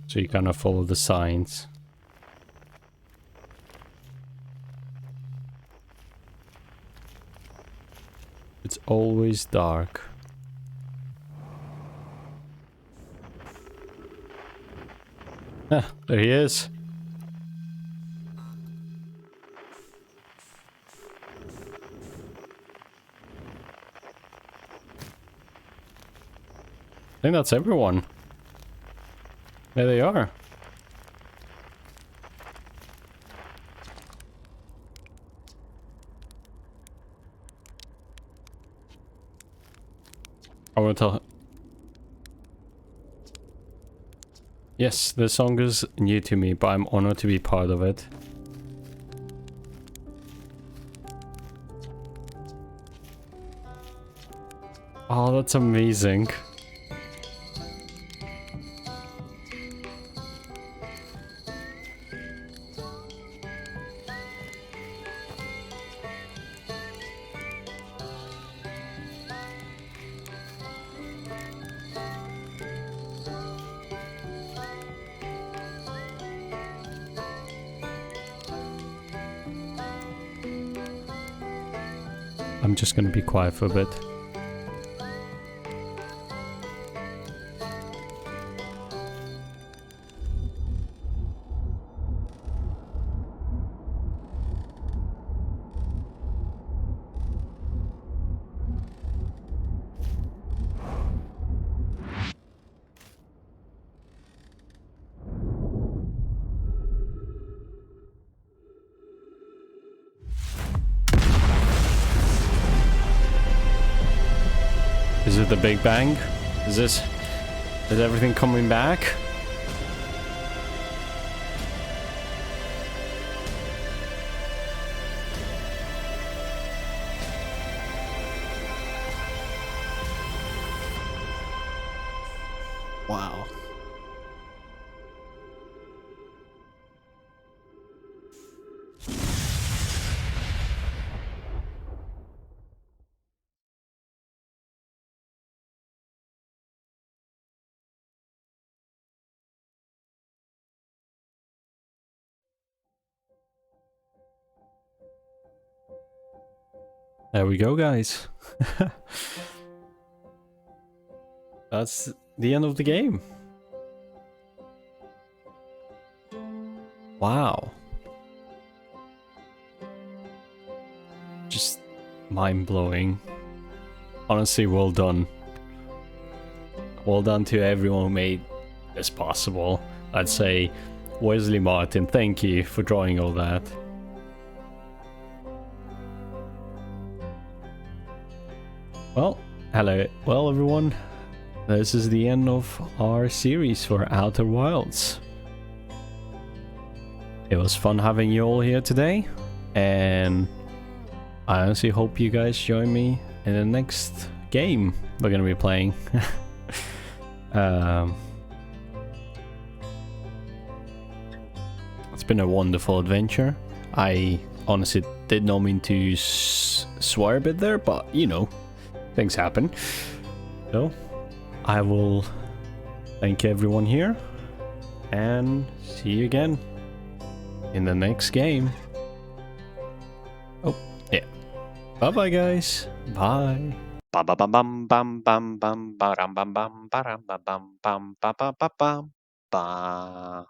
So you kind of follow the signs. It's always dark. Ah, there he is. I think that's everyone. There they are. I want to tell... Yes, the song is new to me, but I'm honored to be part of it. Oh, that's amazing. I'm just gonna be quiet for a bit. the Big Bang? Is everything coming back? Wow. There we go, guys. That's the end of the game. Wow. Just mind-blowing. Honestly, well done. Well done to everyone who made this possible. I'd say Wesley Martin, thank you for drawing all that. Well, hello. Well, everyone, this is the end of our series for Outer Wilds. It was fun having you all here today, and I honestly hope you guys join me in the next game we're gonna be playing. It's been a wonderful adventure. I honestly did not mean to swear a bit there, but you know, things happen. So, I will thank everyone here, and see you again in the next game. Oh, yeah. Bye-bye, guys. Bye. Bam bam bam bam bam bam bam bam bam bam bam bam bam bam bam bam bam.